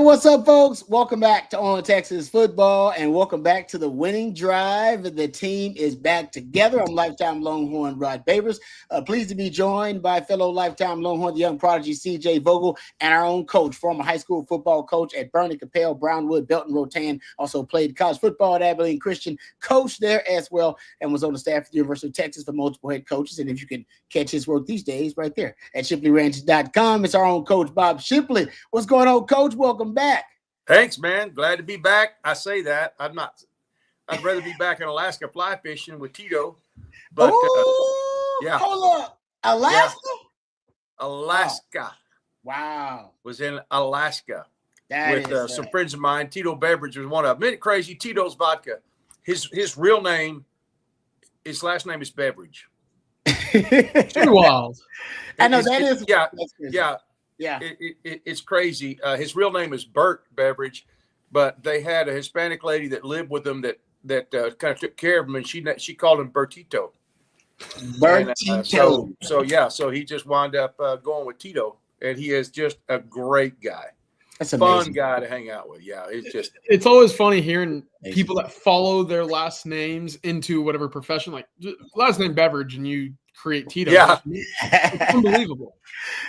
what's up, folks? Welcome back to On Texas Football, and welcome back to the winning drive. The team is back together. I'm lifetime Longhorn Rod Babers. Pleased to be joined by fellow lifetime Longhorn, the young prodigy C.J. Vogel, and our own coach, former high school football coach at Bernie, Capel, Brownwood, Belton, Rotan. Also played college football at Abilene Christian, coached there as well, and was on the staff at the University of Texas for multiple head coaches. And if you can catch his work these days, right there at ShipleyRanch.com, it's our own coach, Bob Shipley. What's going on, Coach? Welcome back. Thanks, man. Glad to be back. I say that. I'd rather be back in Alaska fly fishing with Tito. But yeah. Hold up. Alaska? Yeah. Alaska. Wow. Was in Alaska That with some friends of mine. Tito Beverage was one of them. Isn't it crazy? Tito's Vodka. His real name, his last name is Beverage. Too wild. I know that is. Yeah. It's crazy. His real name is Bert Beverage, but they had a Hispanic lady that lived with them that kind of took care of him, and she called him Bertito. Bertito. So he just wound up going with Tito, and he is just a great guy. That's amazing. Fun guy to hang out with. Yeah, it's always funny hearing people that follow their last names into whatever profession, like last name Beverage, and you create Tito. Yeah, it's unbelievable.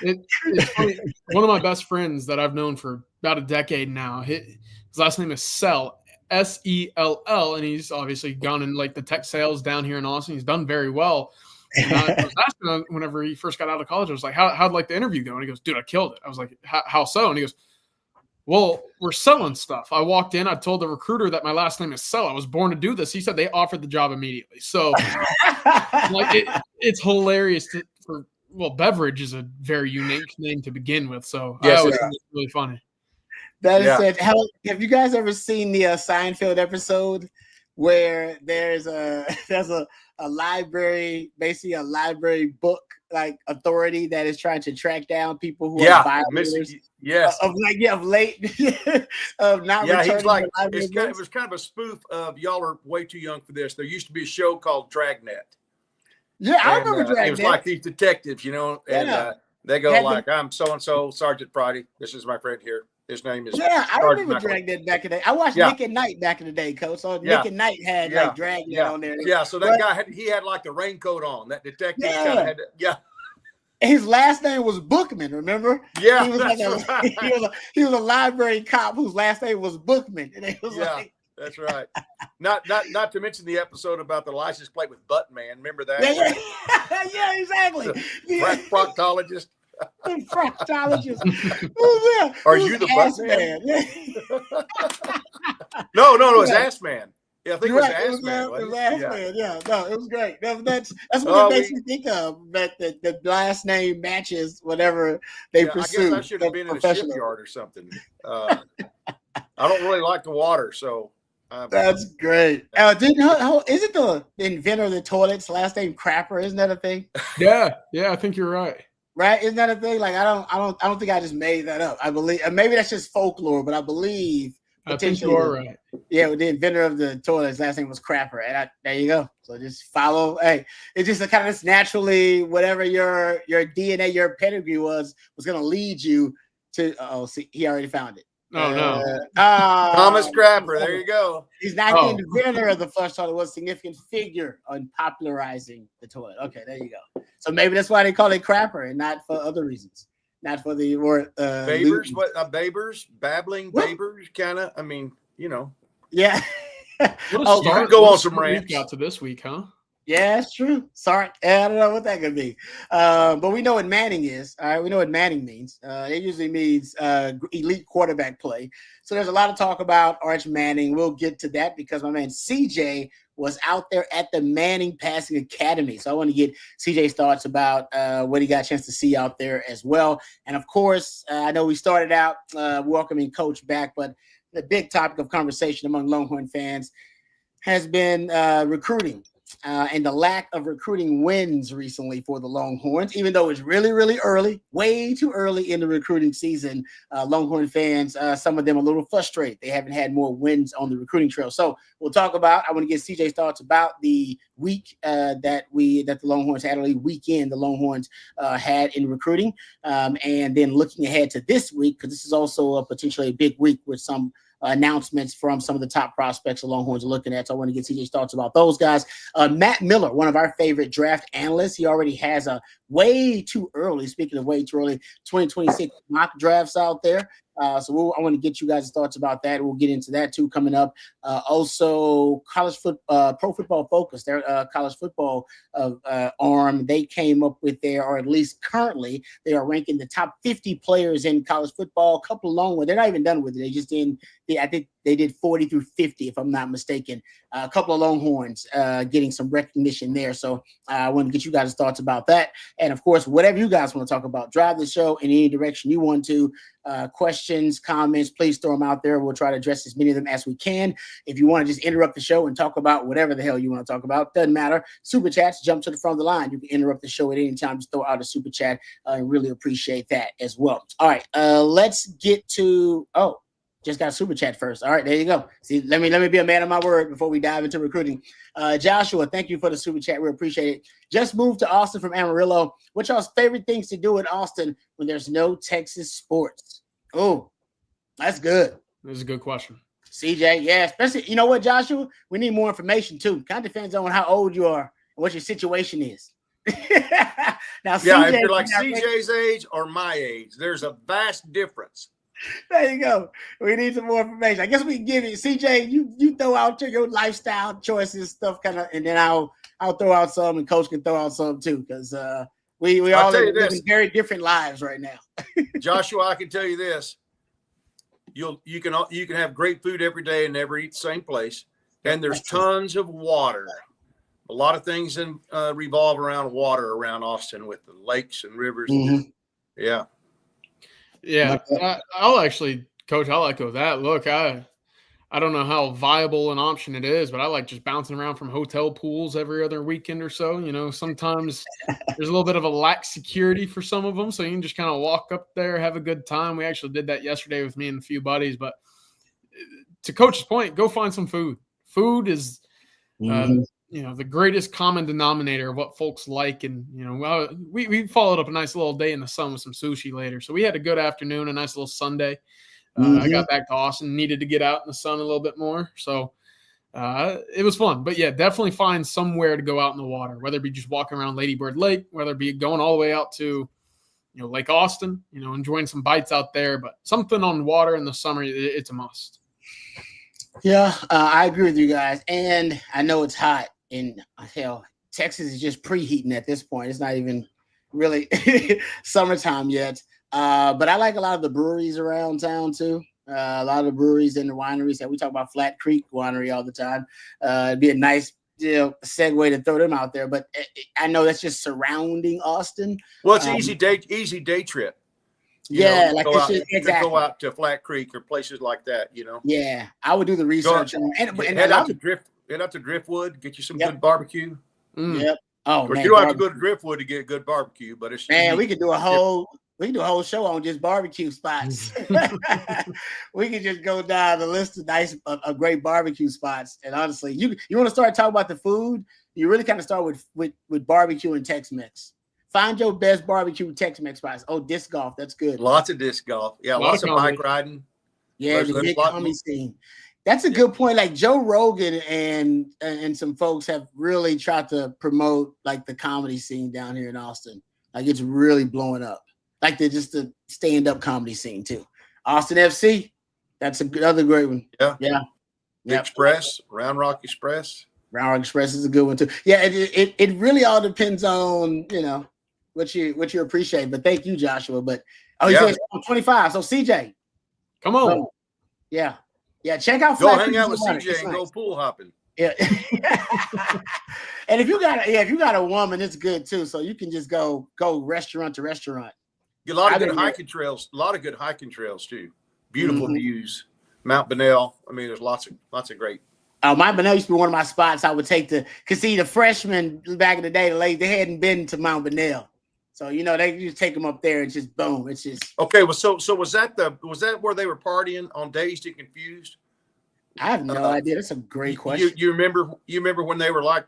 It's funny. One of my best friends that I've known for about a decade now, his last name is Sell, S-E-L-L, and he's obviously gone in like the tech sales down here in Austin. He's done very well. And I was asking him whenever he first got out of college, I was like, how'd like the interview go? And he goes, dude, I killed it. I was like, how so? And he goes, well, we're selling stuff. I walked in, I told the recruiter that my last name is Sell. I was born to do this. He said they offered the job immediately. So like it's hilarious Beverage is a very unique name to begin with. So yes, I always think it's really funny. That is it. Have you guys ever seen the Seinfeld episode where there's a library, basically a library book like authority that is trying to track down people who are violators of late of not returning. He's like it was kind of a spoof of y'all are way too young for this. There used to be a show called Dragnet. Yeah, I remember Dragnet. It was like these detectives, and they go like, I'm so and so, Sergeant Friday. This is my friend here. His name is. Yeah, I remember Dragnet back in the day. I watched Nick at Night back in the day, Coach. So Nick at Night had like Dragnet on there. Yeah, so that guy had like the raincoat on. That detective kind of had His last name was Bookman, remember? Yeah, he was a library cop whose last name was Bookman. And it was that's right. Not to mention the episode about the license plate with Buttman. Remember that? Yeah, exactly. Proctologist. Proctologist. Are you the Buttman? No, it was Ass Man. Yeah, I think it was Ass Man. It was Ass Man. Yeah, no, it was great. That's what it makes me think of. That the last name matches whatever they pursue. I guess I should have been in a shipyard or something. I don't really like the water, so. That's great. Isn't it the inventor of the toilets last name Crapper? Isn't that a thing? Yeah, I think you're right. Right? Isn't that a thing? Like I don't think I just made that up. I believe maybe that's just folklore, but I believe. I think you are right. Yeah, the inventor of the toilets last name was Crapper, and there you go. So just follow. Hey, it's just kind of naturally whatever your DNA, your pedigree was going to lead you to. See, he already found it. Oh, no. Thomas Crapper. There you go. He's not the inventor of the flush toilet, was a significant figure on popularizing the toilet. Okay, there you go. So maybe that's why they call it Crapper and not for other reasons. Not for the word Babers, Babers, babbling Babers, kind of. I mean, Yeah. You can go on some rants. Got to this week, huh? Yeah, it's true. Sorry, I don't know what that could be. But we know what Manning is. All right, we know what Manning means. It usually means elite quarterback play. So there's a lot of talk about Arch Manning. We'll get to that because my man CJ was out there at the Manning Passing Academy. So I want to get CJ's thoughts about what he got a chance to see out there as well. And of course, I know we started out welcoming Coach back, but the big topic of conversation among Longhorn fans has been recruiting. and the lack of recruiting wins recently for the Longhorns, even though it's really, really early, way too early in the recruiting season. Longhorn fans, some of them a little frustrated. They haven't had more wins on the recruiting trail. So we'll talk about, I want to get CJ's thoughts about the week that the Longhorns had, or the weekend the Longhorns had in recruiting. And then looking ahead to this week, because this is also potentially a big week with some announcements from some of the top prospects the Longhorns are looking at. So I want to get CJ's thoughts about those guys. Matt Miller, one of our favorite draft analysts, he already has a way too early, speaking of way too early, 2026 mock drafts out there. So I want to get you guys' thoughts about that. We'll get into that too coming up. Also, Pro Football Focus, their college football arm, they came up with or at least currently, they are ranking the top 50 players in college football. A couple of long ones. They're not even done with it. They just I think they did 40 through 50, if I'm not mistaken. A couple of Longhorns getting some recognition there. So I want to get you guys' thoughts about that. And of course, whatever you guys want to talk about, drive the show in any direction you want to. Questions, comments, please throw them out there. We'll try to address as many of them as we can. If you want to just interrupt the show and talk about whatever the hell you want to talk about, doesn't matter. Super chats, jump to the front of the line. You can interrupt the show at any time. Just throw out a super chat and really appreciate that as well. All right, let's get to just got a super chat first. All right, there you go. See, let me be a man of my word before we dive into recruiting. Joshua, thank you for the super chat. We appreciate it. Just moved to Austin from Amarillo. What's y'all's favorite things to do in Austin when there's no Texas sports? Oh, that's good. That's a good question. CJ, yeah, especially, you know what, Joshua? We need more information too. Kind of depends on how old you are and what your situation is. Now, yeah, if you're like CJ's age or my age, there's a vast difference. There you go. We need some more information. I guess we can give you, CJ, you throw out your lifestyle choices, stuff kind of, and then I'll throw out some, and Coach can throw out some too, because we all living very different lives right now. Joshua, I can tell you this: you can have great food every day and never eat the same place, and there's tons of water. A lot of things revolve around water around Austin with the lakes and rivers. Mm-hmm. Yeah. Yeah, I'll actually, Coach, I'll echo that. Look, I don't know how viable an option it is, but I like just bouncing around from hotel pools every other weekend or so. You know, sometimes there's a little bit of a lax security for some of them, so you can just kind of walk up there, have a good time. We actually did that yesterday with me and a few buddies. But to Coach's point, go find some food. Food is the greatest common denominator of what folks like. And, we followed up a nice little day in the sun with some sushi later. So we had a good afternoon, a nice little Sunday. I got back to Austin, needed to get out in the sun a little bit more. So it was fun. But, yeah, definitely find somewhere to go out in the water, whether it be just walking around Lady Bird Lake, whether it be going all the way out to, Lake Austin, enjoying some bites out there. But something on water in the summer, it's a must. Yeah, I agree with you guys. And I know it's hot. And hell, Texas is just preheating at this point. It's not even really summertime yet. But I like a lot of the breweries around town too. A lot of the breweries and the wineries that we talk about, Flat Creek Winery all the time. It'd be a nice segue to throw them out there. But I know that's just surrounding Austin. Well, it's easy day trip. Exactly. Go out to Flat Creek or places like that. Yeah, I would do the research and head out to Driftwood, get you some good barbecue. Yep. Oh, man, you don't have to go to Driftwood to get good barbecue, but it's we could do a whole show on just barbecue spots. We could just go down the list of great barbecue spots. And honestly, you want to start talking about the food, you really kind of start with barbecue and Tex-Mex. Find your best barbecue Tex-Mex spots. Oh, disc golf, that's good. Lots of disc golf. Yeah, lots of bike riding. Yeah, the big comedy scene. That's a good point. Like Joe Rogan and some folks have really tried to promote like the comedy scene down here in Austin. Like it's really blowing up. Like the stand-up comedy scene too. Austin FC, that's another great one. Yeah. Express, Round Rock Express. Round Rock Express is a good one too. Yeah, it really all depends on what you appreciate. But thank you, Joshua. But he says 25. So CJ, come on. Yeah, check out. Go hang out with CJ and go pool hopping. Yeah, and if you got a woman, it's good too. So you can just go restaurant to restaurant. A lot of good hiking trails. A lot of good hiking trails too. Beautiful views. Mount Bunnell. I mean, there's lots of great Mount Bonnell used to be one of my spots. I would take because see, the freshmen back in the day, they hadn't been to Mount Bonnell. So, they just take them up there and just boom. It's just okay. Well, so was that where they were partying on Dazed and Confused? I have no idea. That's a great question. You remember when they were like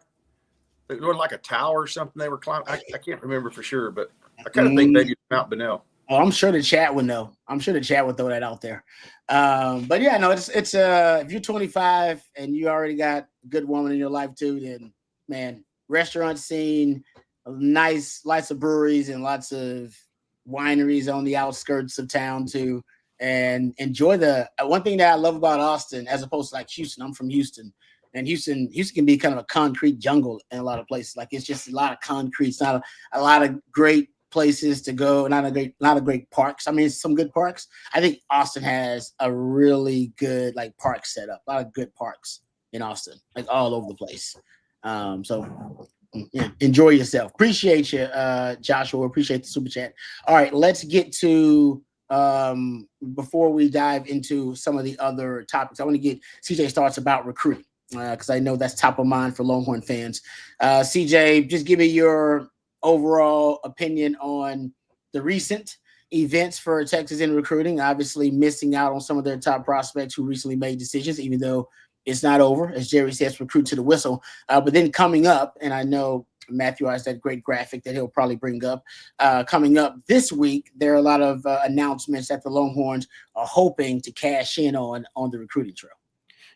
a tower or something they were climbing? I can't remember for sure, but I kind of think maybe Mount Bonnell. Oh, I'm sure the chat would know. I'm sure the chat would throw that out there. But yeah, no, it's if you're 25 and you already got a good woman in your life too, then man, restaurant scene, lots of breweries and lots of wineries on the outskirts of town too, and enjoy the one thing that I love about Austin as opposed to like Houston. I'm from Houston, and Houston can be kind of a concrete jungle in a lot of places. Like it's just a lot of concrete. It's not a lot of great places to go, not a great parks. I mean, some good parks. I think Austin has a really good like park setup. A lot of good parks in Austin, like all over the place. So yeah, enjoy yourself. Appreciate you, Joshua. Appreciate the super chat. All right, let's get to before we dive into some of the other topics. I want to get CJ's thoughts about recruiting because I know that's top of mind for Longhorn fans. CJ, just give me your overall opinion on the recent events for Texas in recruiting, obviously missing out on some of their top prospects who recently made decisions, even though it's not over, as Jerry says, recruit to the whistle. But then coming up, and I know Matthew has that great graphic that he'll probably bring up, coming up this week, there are a lot of announcements that the Longhorns are hoping to cash in on the recruiting trail.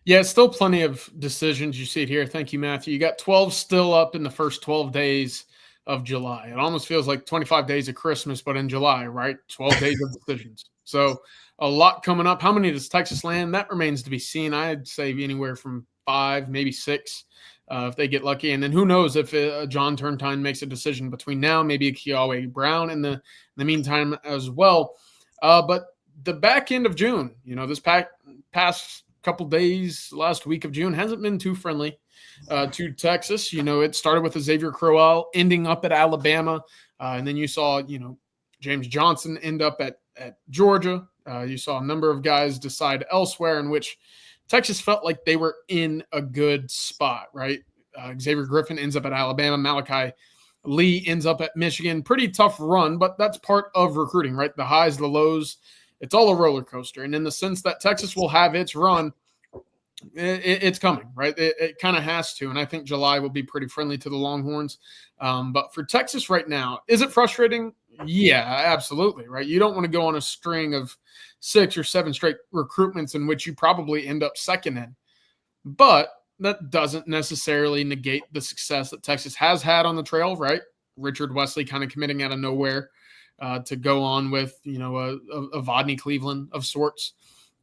Yeah, it's still plenty of decisions. You see it here. Thank you, Matthew. You got 12 still up in the first 12 days of July. It almost feels like 25 days of Christmas, but in July, right? 12 days of decisions. So a lot coming up. How many does Texas land? That remains to be seen. I'd say anywhere from 5, maybe 6, if they get lucky. And then who knows if John Turntine makes a decision between now, maybe a Kiawe Brown in the meantime as well. But the back end of June, this past couple days, last week of June hasn't been too friendly to Texas. It started with Xavier Crowell ending up at Alabama. And then you saw, James Johnson end up at Georgia. You saw a number of guys decide elsewhere in which Texas felt like they were in a good spot, right? Xavier Griffin ends up at Alabama. Malachi Lee ends up at Michigan. Pretty tough run, but that's part of recruiting, right? The highs, the lows. It's all a roller coaster. And in the sense that Texas will have its run, it's coming, right? It kind of has to. And I think July will be pretty friendly to the Longhorns. But for Texas right now, is it frustrating? Yeah, absolutely, right? You don't want to go on a string of 6 or 7 straight recruitments in which you probably end up second in. But that doesn't necessarily negate the success that Texas has had on the trail, right? Richard Wesley kind of committing out of nowhere to go on with, a Vodney Cleveland of sorts.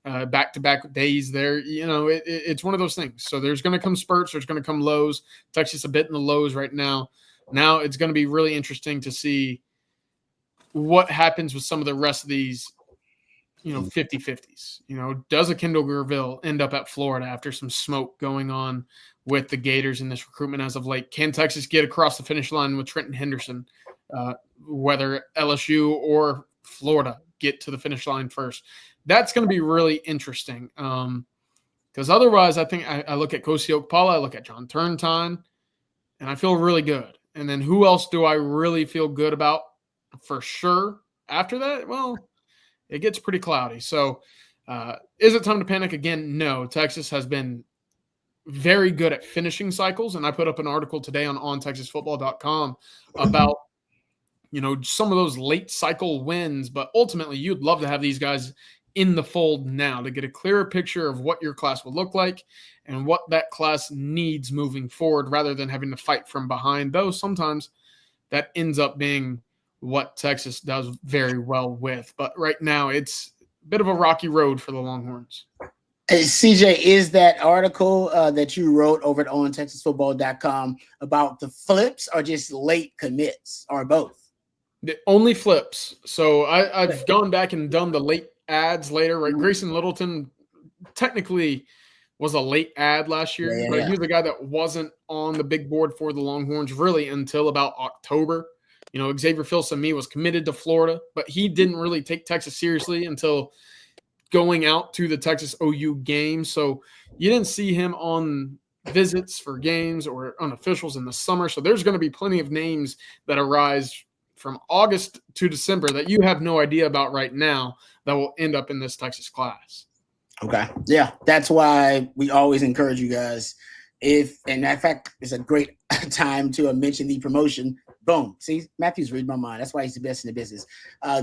Back-to-back days there, it's one of those things. So there's going to come spurts, there's going to come lows. Texas a bit in the lows right now. Now it's going to be really interesting to see what happens with some of the rest of these, 50-50s. Does a Kendall Gerville end up at Florida after some smoke going on with the Gators in this recruitment as of late? Can Texas get across the finish line with Trenton Henderson, whether LSU or Florida get to the finish line first? That's going to be really interesting because otherwise I think I look at Kosi Okpala, I look at John Turntine, and I feel really good. And then who else do I really feel good about for sure after that? Well, it gets pretty cloudy. So is it time to panic again? No. Texas has been very good at finishing cycles, and I put up an article today on ontexasfootball.com about some of those late cycle wins, but ultimately you'd love to have these guys in the fold now to get a clearer picture of what your class will look like and what that class needs moving forward rather than having to fight from behind, though sometimes that ends up being what Texas does very well with. But right now it's a bit of a rocky road for the Longhorns. Hey, CJ, is that article that you wrote over at ontexasfootball.com about the flips or just late commits or both? Only flips. So I've gone back and done the late ads later, right? Grayson Littleton technically was a late ad last year, but he was a guy that wasn't on the big board for the Longhorns really until about October. Xavier Filsaime was committed to Florida, but he didn't really take Texas seriously until going out to the Texas OU game. So you didn't see him on visits for games or unofficials in the summer. So there's going to be plenty of names that arise from August to December that you have no idea about right now that will end up in this Texas class. Okay. Yeah. That's why we always encourage you guys. And in fact, it's a great time to mention the promotion. Boom. See, Matthew's reading my mind. That's why he's the best in the business.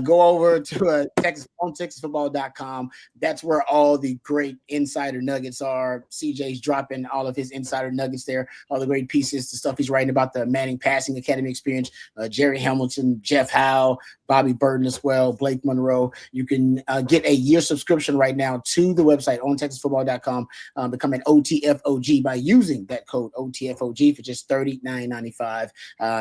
Go over to TexasFootball.com. That's where all the great insider nuggets are. CJ's dropping all of his insider nuggets there, all the great pieces, the stuff he's writing about the Manning Passing Academy experience, Jerry Hamilton, Jeff Howe, Bobby Burton as well, Blake Monroe. You can get a year subscription right now to the website on TexasFootball.com. Become an OTFOG by using that code OTFOG for just $39.95.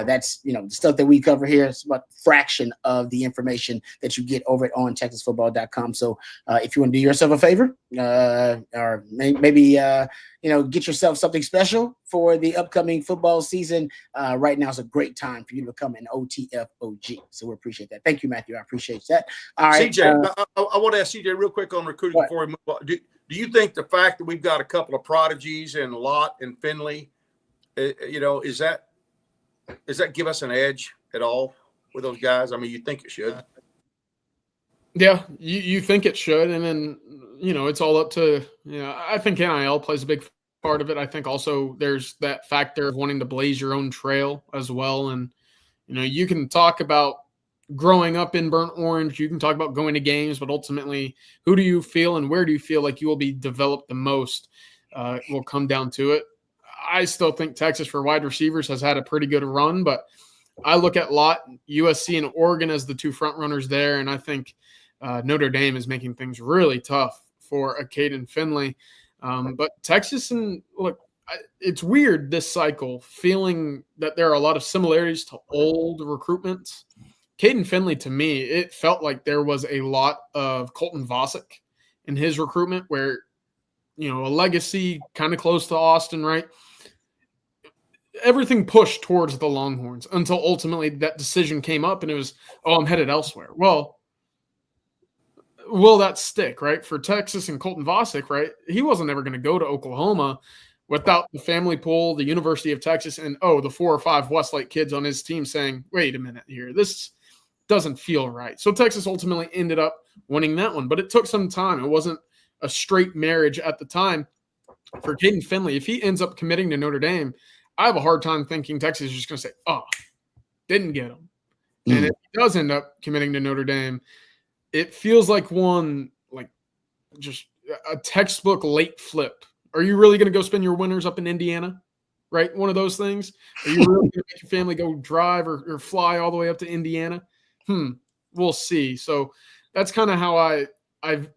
That's the stuff that we cover here is about a fraction of the information that you get over at on TexasFootball.com. So if you want to do yourself a favor, or maybe get yourself something special for the upcoming football season, right now is a great time for you to become an OTFOG. So we appreciate that. Thank you, Matthew. I appreciate that. All right, CJ, I want to ask CJ real quick on recruiting before we move on. Do you think the fact that we've got a couple of prodigies in Lott and Finley, does that give us an edge at all with those guys? I mean, you think it should. Yeah, you think it should. And then, it's all up to, I think NIL plays a big part of it. I think also there's that factor of wanting to blaze your own trail as well. And, you can talk about growing up in Burnt Orange. You can talk about going to games, but ultimately, who do you feel and where do you feel like you will be developed the most will come down to it. I still think Texas for wide receivers has had a pretty good run, but I look at Lott, USC, and Oregon as the two front runners there, and I think Notre Dame is making things really tough for a Caden Finley. But Texas, and look, it's weird this cycle, feeling that there are a lot of similarities to old recruitments. Caden Finley, to me, it felt like there was a lot of Colton Vasek in his recruitment where, a legacy kind of close to Austin, right? Everything pushed towards the Longhorns until ultimately that decision came up and it was, I'm headed elsewhere. Well, will that stick, right? For Texas and Colton Vasek, right? He wasn't ever going to go to Oklahoma without the family pool, the University of Texas, and, the 4 or 5 Westlake kids on his team saying, wait a minute here, this doesn't feel right. So Texas ultimately ended up winning that one, but it took some time. It wasn't a straight marriage at the time. For Caden Finley, if he ends up committing to Notre Dame, I have a hard time thinking Texas is just going to say, didn't get him. And if he does end up committing to Notre Dame, it feels like just a textbook late flip. Are you really going to go spend your winters up in Indiana? Right? One of those things. Are you really going to make your family go drive or fly all the way up to Indiana? We'll see. So that's kind of how I've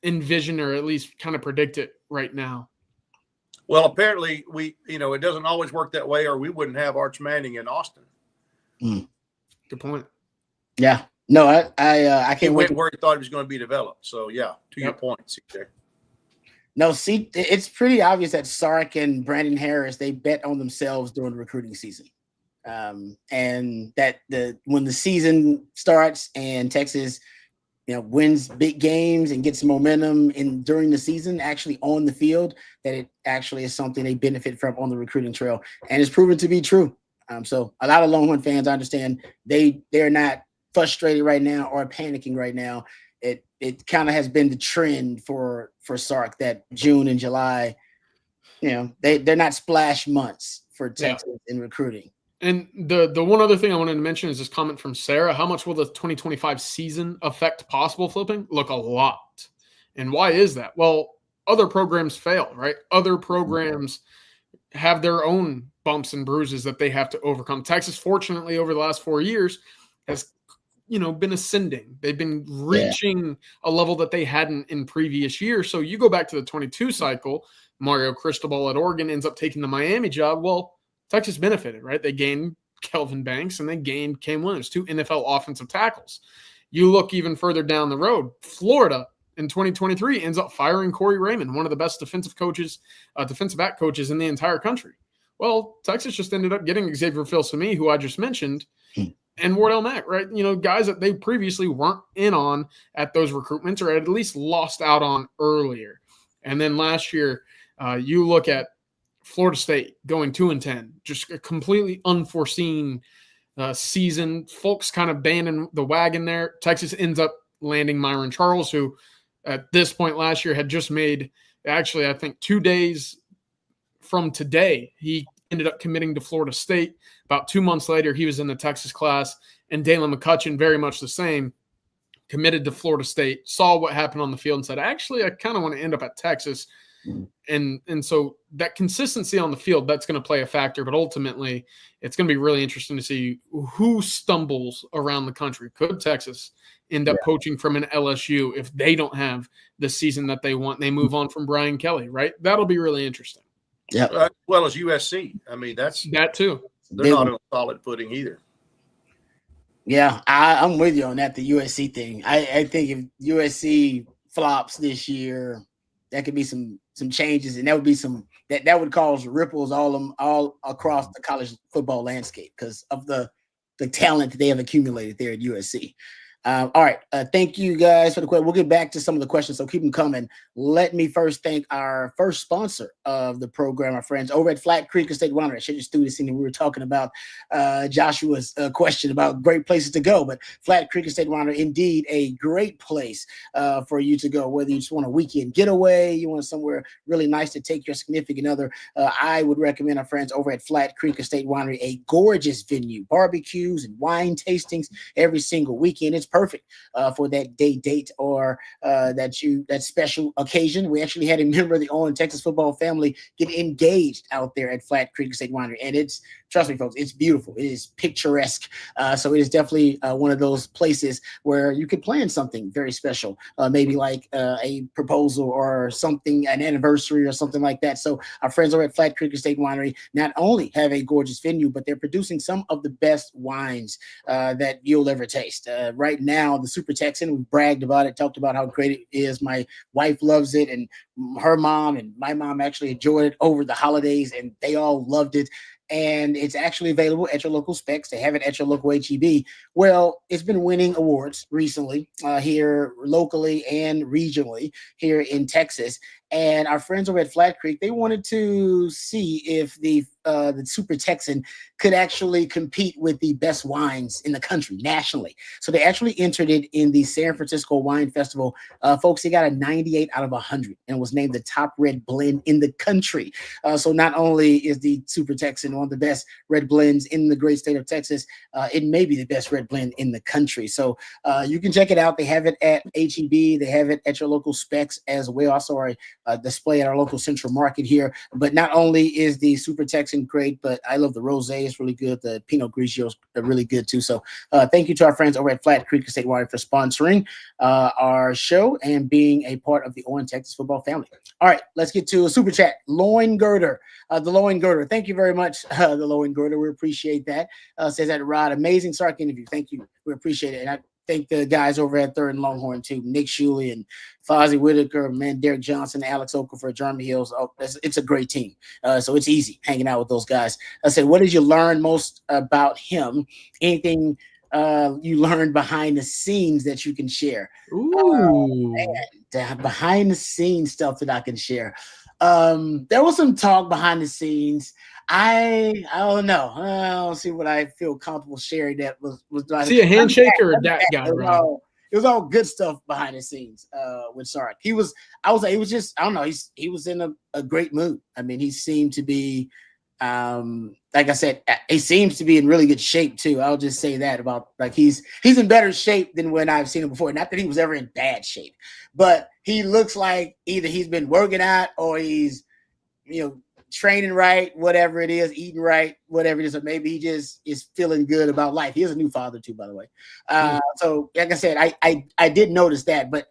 envisioned or at least kind of predict it right now. Well, apparently it doesn't always work that way, or we wouldn't have Arch Manning in Austin. Good point. Yeah. No, I can't wait where he thought he was going to be developed. So yeah, to your point, CJ. No, see, it's pretty obvious that Sark and Brandon Harris, they bet on themselves during the recruiting season. And that when the season starts and Texas, wins big games and gets momentum during the season, actually on the field, that it actually is something they benefit from on the recruiting trail. And it's proven to be true. So a lot of Longhorn fans, I understand they're not frustrated right now or panicking right now. It kind of has been the trend for Sark that June and July, they're not splash months for Texas in recruiting. And the one other thing I wanted to mention is this comment from Sarah. How much will the 2025 season affect possible flipping? Look, a lot. And why is that? Well, other programs fail, right? Other programs have their own bumps and bruises that they have to overcome. Texas, fortunately, over the last 4 years has, been ascending. They've been reaching a level that they hadn't in previous years. So you go back to the 22 cycle, Mario Cristobal at Oregon ends up taking the Miami job. Well, Texas benefited, right? They gained Kelvin Banks and they gained Cam Williams, 2 NFL offensive tackles. You look even further down the road, Florida in 2023 ends up firing Corey Raymond, one of the best defensive back coaches in the entire country. Well, Texas just ended up getting Xavier Filsaime, who I just mentioned, and Wardell Mack, right? Guys that they previously weren't in on at those recruitments or at least lost out on earlier. And then last year, you look at Florida State going 2-10, just a completely unforeseen season. Folks kind of banding the wagon there. Texas ends up landing Myron Charles, who at this point last year had just made, actually, I think 2 days from today, he ended up committing to Florida State. About 2 months later, he was in the Texas class, and Dalen McCutcheon, very much the same, committed to Florida State, saw what happened on the field and said, actually, I kind of want to end up at Texas. And so that consistency on the field, that's going to play a factor, but ultimately it's going to be really interesting to see who stumbles around the country. Could Texas end up poaching from an LSU if they don't have the season that they want? They move on from Brian Kelly, right? That'll be really interesting. Yeah. As well as USC. I mean, that's that too. They're not on solid footing either. Yeah, I'm with you on that, the USC thing. I think if USC flops this year, that could be some changes, and that would be that would cause ripples all across the college football landscape because of the talent that they have accumulated there at USC. All right. Thank you guys for the question. We'll get back to some of the questions, so keep them coming. Let me first thank our first sponsor of the program, our friends over at Flat Creek State Winery. I should just do this thing. We were talking about Joshua's question about great places to go, but Flat Creek State Winery, indeed a great place for you to go, whether you just want a weekend getaway, you want somewhere really nice to take your significant other. I would recommend our friends over at Flat Creek State Winery, a gorgeous venue, barbecues and wine tastings every single weekend. It's perfect for that date or that special occasion. We actually had a member of the On Texas football family get engaged out there at Flat Creek State Winery, and trust me, folks, it's beautiful. It is picturesque. So it is definitely one of those places where you could plan something very special, maybe like a proposal or something, an anniversary or something like that. So our friends over at Flat Creek State Winery not only have a gorgeous venue, but they're producing some of the best wines that you'll ever taste. Right now, the Super Texan, we bragged about it, talked about how great it is. My wife loves it, and her mom and my mom actually enjoyed it over the holidays, and they all loved it. And it's actually available at your local specs. They have it at your local HEB. Well, it's been winning awards recently here locally and regionally here in Texas. And our friends over at Flat Creek, they wanted to see if the Super Texan could actually compete with the best wines in the country nationally. So they actually entered it in the San Francisco Wine Festival. Folks, they got a 98 out of 100 and was named the top red blend in the country. So not only is the Super Texan one of the best red blends in the great state of Texas, it may be the best red blend in the country. So you can check it out. They have it at HEB. They have it at your local specs as well. Also, display at our local Central Market here. But not only is the Super Texan great, but I love the Rosé. It's really good. The Pinot Grigio are really good too. So thank you to our friends over at Flat Creek State Winery for sponsoring our show and being a part of the On Texas football family. All right, let's get to a super chat. Loin Girder, the Loin Girder. Thank you very much, the Loin Girder. We appreciate that. Says that Rod, amazing Sark interview. Thank you. We appreciate it. And I thank the guys over at Third and Longhorn too, Nick Shuley and Fozzie Whitaker, man, Derek Johnson, Alex Okafor, Jeremy Hills. Oh, it's a great team. So it's easy hanging out with those guys. I said, what did you learn most about him? Anything you learned behind the scenes that you can share? Ooh. Behind the scenes stuff that I can share. There was some talk behind the scenes. I don't know. I don't see what I feel comfortable sharing. That was see a handshake or a dat guy, Rob? It was all good stuff behind the scenes with Sark. He was just, I don't know. He was in a great mood. I mean, he seemed to be, like I said, he seems to be in really good shape too. I'll just say that about like he's in better shape than when I've seen him before. Not that he was ever in bad shape, but he looks like either he's been working out or he's, training right, whatever it is, eating right, whatever it is, or maybe he just is feeling good about life. He is a new father too, by the way. So like I said, I did notice that, but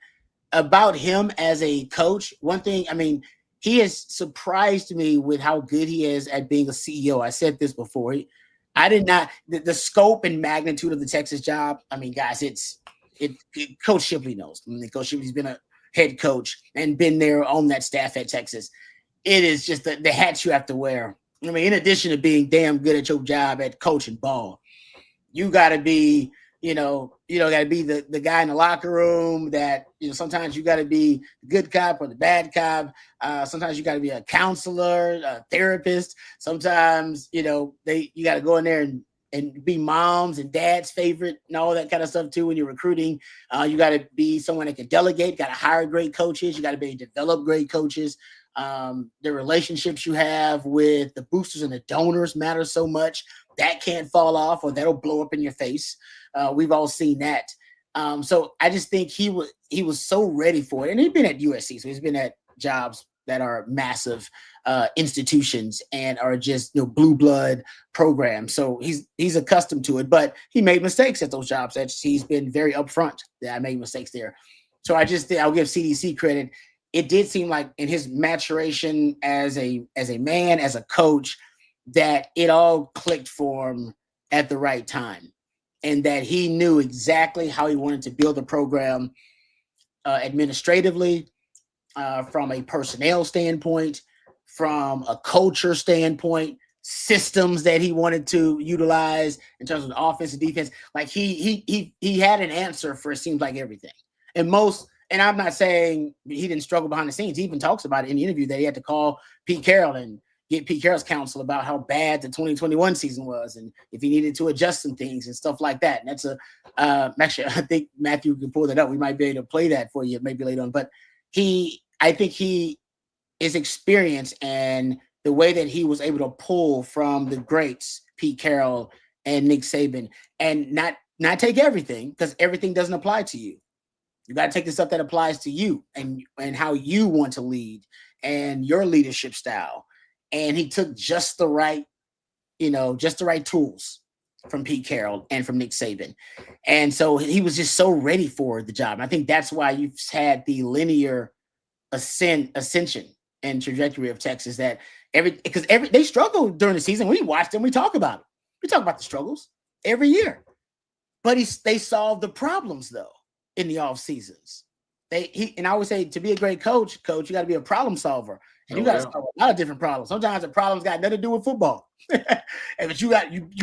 about him as a coach, one thing, I mean, he has surprised me with how good he is at being a CEO. I said this before. I did not, the scope and magnitude of the Texas job. I mean, guys, Coach Shipley knows. I mean, Coach Shipley's been a head coach and been there on that staff at Texas. It is just the hats you have to wear. I mean, in addition to being damn good at your job at coaching ball, you got to be, got to be the guy in the locker room that, sometimes you got to be the good cop or the bad cop. Sometimes you got to be a counselor, a therapist. Sometimes, you got to go in there and be mom's and dad's favorite and all that kind of stuff too when you're recruiting. You got to be someone that can delegate, got to hire great coaches. You got to be develop great coaches. The relationships you have with the boosters and the donors matter so much. That can't fall off or that'll blow up in your face. We've all seen that. So I just think he was so ready for it. And he's been at USC, so he's been at jobs that are massive institutions and are just blue blood programs. So he's accustomed to it, but he made mistakes at those jobs. He's been very upfront that I made mistakes there. So I'll give CDC credit. It did seem like in his maturation as a man, as a coach, that it all clicked for him at the right time, and that he knew exactly how he wanted to build the program administratively, from a personnel standpoint, from a culture standpoint, systems that he wanted to utilize in terms of the offense and defense. Like he had an answer for, it seems like, everything. And I'm not saying he didn't struggle behind the scenes. He even talks about it in the interview that he had to call Pete Carroll and get Pete Carroll's counsel about how bad the 2021 season was and if he needed to adjust some things and stuff like that. And that's actually, I think Matthew can pull that up. We might be able to play that for you maybe later on. But I think his experience and the way that he was able to pull from the greats, Pete Carroll and Nick Saban, and not take everything, because everything doesn't apply to you. You got to take the stuff that applies to you and how you want to lead and your leadership style. And he took just the right tools from Pete Carroll and from Nick Saban. And so he was just so ready for the job. And I think that's why you've had the linear ascension and trajectory of Texas, that they struggled during the season. We watched them. We talk about it. We talk about the struggles every year. But they solved the problems, though, in the off seasons. And I always say, to be a great coach, you got to be a problem solver. And you got to solve a lot of different problems. Sometimes the problems got nothing to do with football. But you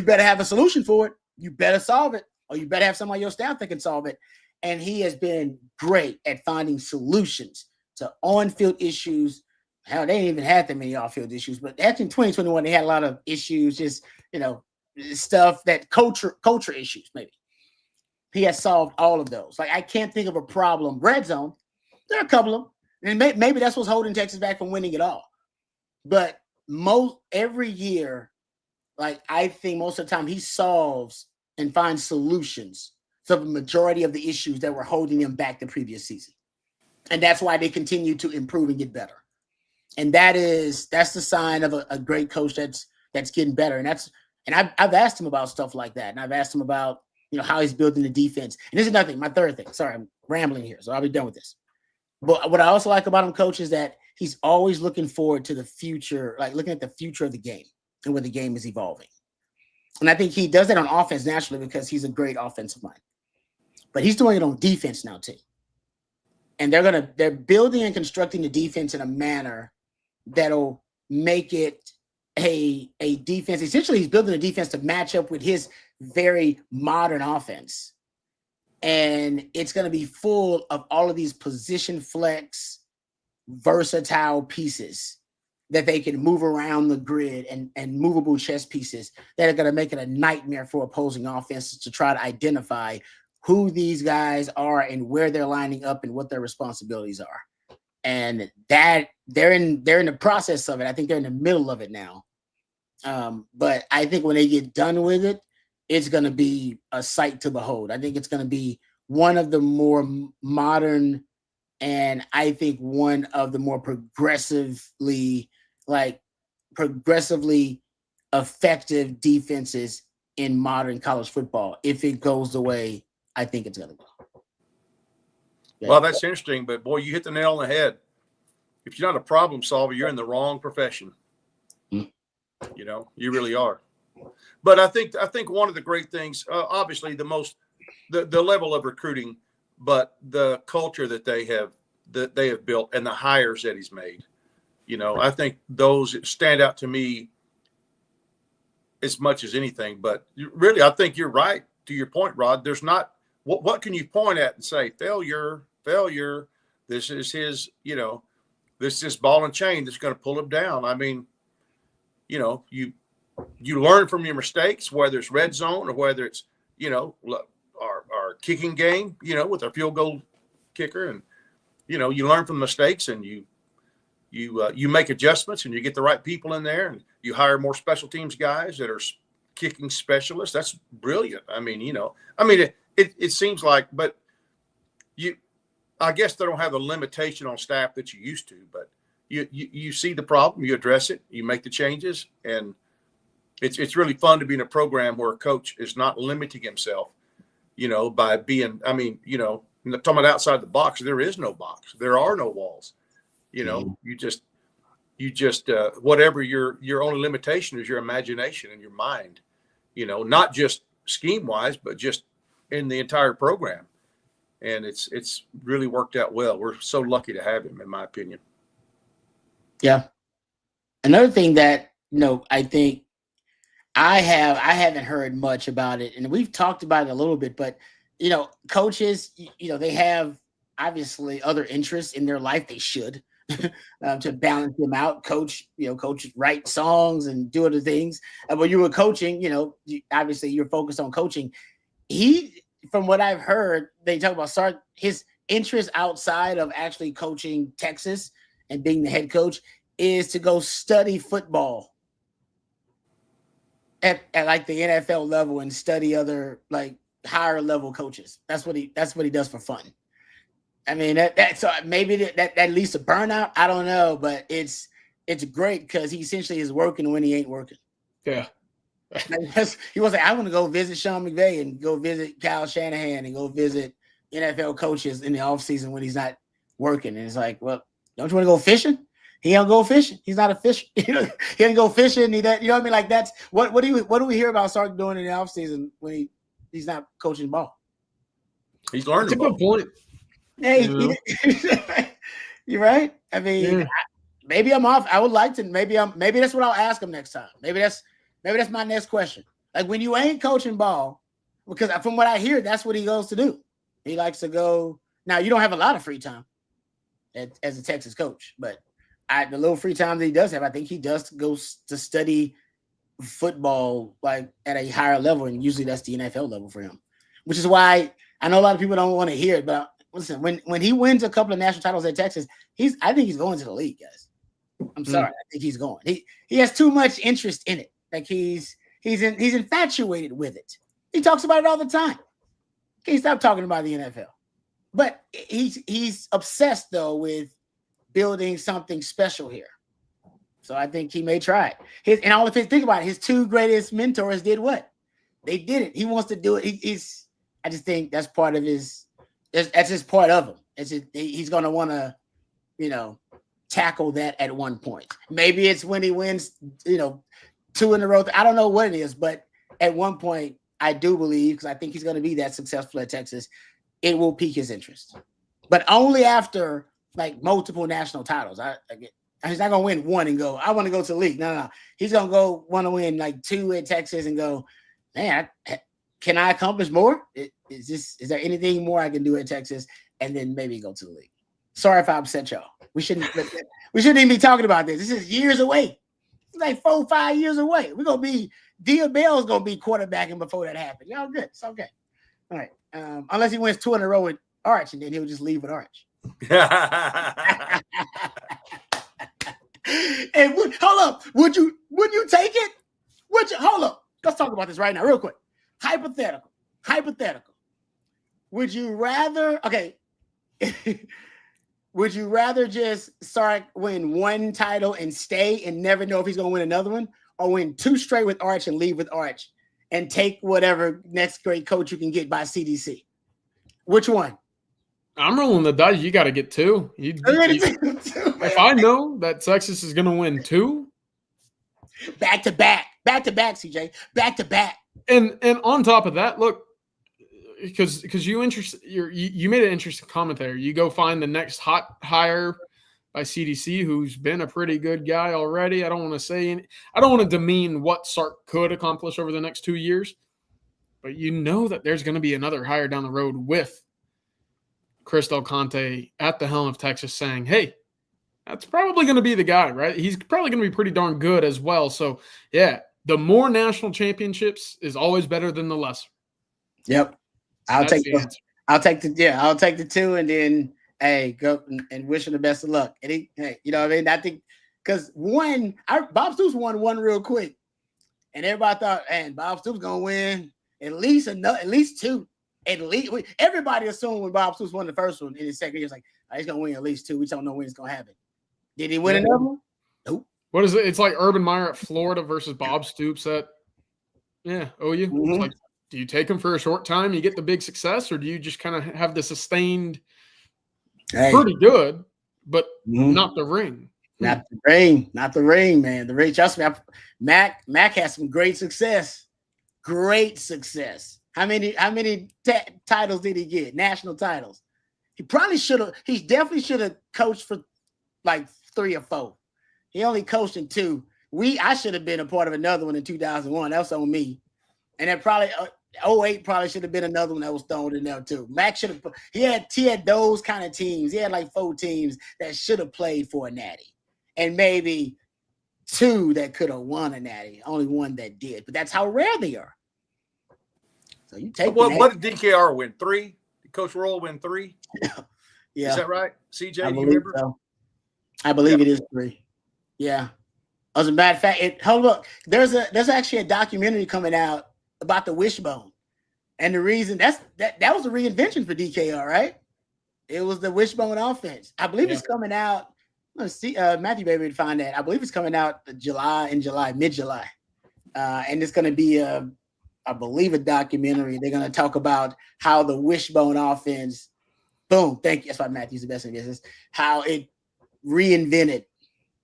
better have a solution for it. You better solve it, or you better have somebody on your staff that can solve it. And he has been great at finding solutions to on-field issues. Hell, they didn't even have that many off-field issues. But after in 2021, they had a lot of issues, just stuff that culture issues maybe. He has solved all of those. Like, I can't think of a problem. Red zone, there are a couple of them. And maybe that's what's holding Texas back from winning it all. But every year, like, I think most of the time he solves and finds solutions to the majority of the issues that were holding them back the previous season. And that's why they continue to improve and get better. And that's the sign of a great coach that's getting better. And I've asked him about stuff like that. And I've asked him about, how he's building the defense. And this is nothing. My third thing. Sorry, I'm rambling here, so I'll be done with this. But what I also like about him, Coach, is that he's always looking forward to the future, like looking at the future of the game and where the game is evolving. And I think he does that on offense naturally because he's a great offensive mind. But he's doing it on defense now too. And they're building and constructing the defense in a manner that'll make it a defense. Essentially, he's building a defense to match up with his very modern offense. And it's going to be full of all of these position flex, versatile pieces that they can move around the grid and movable chess pieces that are going to make it a nightmare for opposing offenses to try to identify who these guys are and where they're lining up and what their responsibilities are. And that they're in the process of it. I think they're in the middle of it now. But I think when they get done with it, it's going to be a sight to behold. I think it's going to be one of the more modern and I think one of the more progressively effective defenses in modern college football. If it goes the way I think it's going to go. Yeah. Well, that's interesting, but boy, you hit the nail on the head. If you're not a problem solver, you're in the wrong profession. You really are. But I think one of the great things, obviously the level of recruiting, but the culture that they have built and the hires that he's made, I think those stand out to me as much as anything. But really, I think you're right. To your point, Rod, there's not what can you point at and say failure. This is his, this is ball and chain that's going to pull him down. I mean, you learn from your mistakes, whether it's red zone or whether it's, our kicking game, with our field goal kicker, and, you learn from mistakes, and you make adjustments, and you get the right people in there, and you hire more special teams guys that are kicking specialists. That's brilliant. I mean, it seems like, but I guess they don't have the limitation on staff that you used to, but you see the problem, you address it, you make the changes, and it's really fun to be in a program where a coach is not limiting himself, by being, talking about outside the box. There is no box. There are no walls. You just whatever your only limitation is your imagination and your mind, not just scheme wise, but just in the entire program. And it's really worked out well. We're so lucky to have him, in my opinion. Yeah. Another thing that, I think I haven't heard much about it, and we've talked about it a little bit, but, coaches, they have obviously other interests in their life. They should to balance them out. Coach write songs and do other things. When you were coaching, obviously you're focused on coaching. From what I've heard, they talk about Sark, his interest outside of actually coaching Texas and being the head coach is to go study football at like the NFL level and study other like higher level coaches. That's what he does for fun. I mean, so maybe that leads to burnout. I don't know, but it's great because he essentially is working when he ain't working. Yeah. He was like, I want to go visit Sean McVay and go visit Kyle Shanahan and go visit NFL coaches in the offseason when he's not working. And it's like, well, don't you want to go fishing? He don't go fishing. He's not a fisher. He doesn't go fishing. What I mean? Like that's what do we hear about Sark doing in the offseason when he's not coaching ball? He's learning. That's a good point. Hey, you're right. I mean, maybe I'm off. I would like to. Maybe that's what I'll ask him next time. Maybe that's my next question. Like when you ain't coaching ball, because from what I hear, that's what he goes to do. He likes to go. Now you don't have a lot of free time as a Texas coach, but the little free time that he does have, I think he does go to study football like at a higher level, and usually that's the NFL level for him. Which is why I know a lot of people don't want to hear it, but listen, when he wins a couple of national titles at Texas, I think he's going to the league, guys. I'm sorry, I think he's going. He has too much interest in it. Like he's infatuated with it. He talks about it all the time. Can't stop talking about the NFL. But he's obsessed though with building something special here. So I think he may try it. Think about it, his two greatest mentors did what? They did it. He wants to do it. I just think that's part of his. That's just part of him. He's going to want to, tackle that at one point. Maybe it's when he wins, 2 in a row. I don't know what it is, but at one point, I do believe, because I think he's going to be that successful at Texas, it will pique his interest. But only after like multiple national titles. He's not going to win one and go, I want to go to the league. No. He's going to want to win like 2 at Texas and go, man, can I accomplish more? Is there anything more I can do at Texas? And then maybe go to the league. Sorry if I upset y'all. We shouldn't even be talking about this. This is years away. It's like 4 or 5 years away. We're gonna be Dia Bell's gonna be quarterbacking before that happens. Y'all good. It's okay. All right. Unless he wins 2 in a row with Arch, and then he'll just leave with Arch. And hold up. Would you take it? Hold up. Let's talk about this right now, real quick. Hypothetical. Would you rather would you rather just Sark win 1 title and stay and never know if he's going to win another one, or win 2 straight with Arch and leave with Arch and take whatever next great coach you can get by CDC? Which one? I'm rolling the dice. You got to get 2. If I know that Texas is going to win 2, back to back, CJ, back to back. And on top of that, look, because you made an interesting comment there. You go find the next hot hire by CDC, who's been a pretty good guy already. I don't want to demean what Sark could accomplish over the next 2 years, but you know that there's going to be another hire down the road with Chris Del Conte at the helm of Texas saying, hey, that's probably going to be the guy, right? He's probably going to be pretty darn good as well. So, yeah, the more national championships is always better than the lesser. Yep. I'll take the 2 and then, hey, go and wish him the best of luck. And you know what I mean? I think because Bob Stoops won one real quick, and everybody thought, man, Bob Stoops going to win at least 2. At least everybody assumed when Bob Stoops won the first one in his second year, it's like, he's going to win at least 2. We don't know when it's going to happen. Did he win another one? Nope. What is it? It's like Urban Meyer at Florida versus Bob Stoops at OU. Mm-hmm. It's like, do you take him for a short time, you get the big success, or do you just kind of have the sustained pretty good, but not the ring? Not the ring, man. The ring, trust me, Mac has some great success. Great success. How many titles did he get? National titles. He definitely should have coached for like 3 or 4. He only coached in 2. I should have been a part of another one in 2001. That was on me. And then probably 08 probably should have been another one that was thrown in there too. Mac should have. He had those kind of teams. He had like 4 teams that should have played for a natty, and maybe 2 that could have won a natty. Only 1 that did. But that's how rare they are. So you take. What did DKR win? 3? Did Coach Roll win 3? Yeah. Is that right, CJ? I Do you believe remember? so. I believe it is 3. Yeah. As a matter of fact, look, there's actually a documentary coming out about the wishbone, and the reason that was a reinvention for DKR, right? It was the wishbone offense. I believe it's coming out. Let's see, Matthew Baby would find that. I believe it's coming out mid-July, and it's going to be I believe a documentary. They're going to talk about how the wishbone offense, boom, thank you. That's why Matthew's the best in business. How it reinvented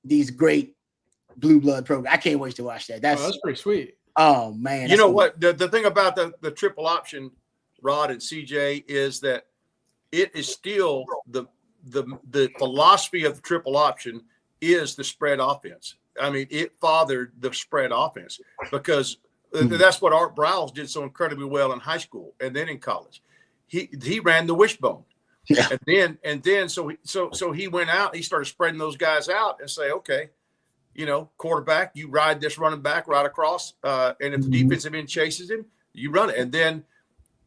these great blue blood programs. I can't wait to watch that. That's pretty sweet. Oh man! You know what? The thing about the triple option, Rod and CJ, is that it is still the philosophy of the triple option is the spread offense. I mean, it fathered the spread offense because that's what Art Briles did so incredibly well in high school and then in college. He ran the wishbone, and then so he went out. He started spreading those guys out and say, okay, you know, quarterback, you ride this running back right across, and if the defensive end chases him, you run it. And then,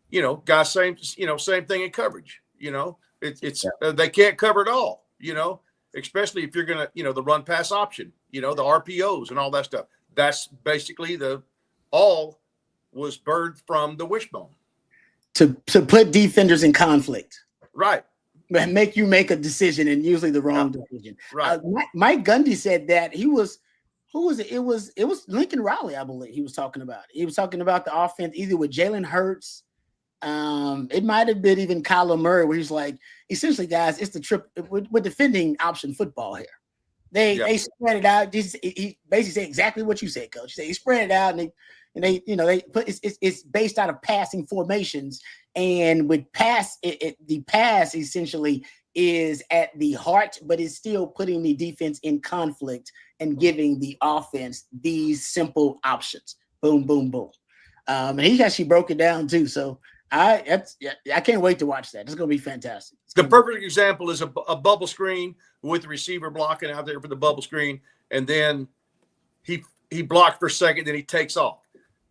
you know, guys, same thing in coverage. You know, they can't cover it all. You know, especially if you're gonna, you know, the run pass option. You know, the RPOs and all that stuff. That's basically all was birthed from the wishbone to put defenders in conflict, right? And make you make a decision, and usually the wrong decision. Right. Mike Gundy said that who was it? It was Lincoln Riley, I believe. He was talking about it. He was talking about the offense either with Jalen Hurts. It might have been even Kyler Murray, where he's like, essentially, guys, it's the trip. We're defending option football here. They spread it out. He basically said exactly what you said, Coach. He spread it out, and they put it's based out of passing formations. And with the pass essentially is at the heart, but it's still putting the defense in conflict and giving the offense these simple options. Boom, boom, boom. And he actually broke it down too. So I can't wait to watch that. It's going to be fantastic. The perfect example is a bubble screen with the receiver blocking out there for the bubble screen, and then he blocked for a second, then he takes off.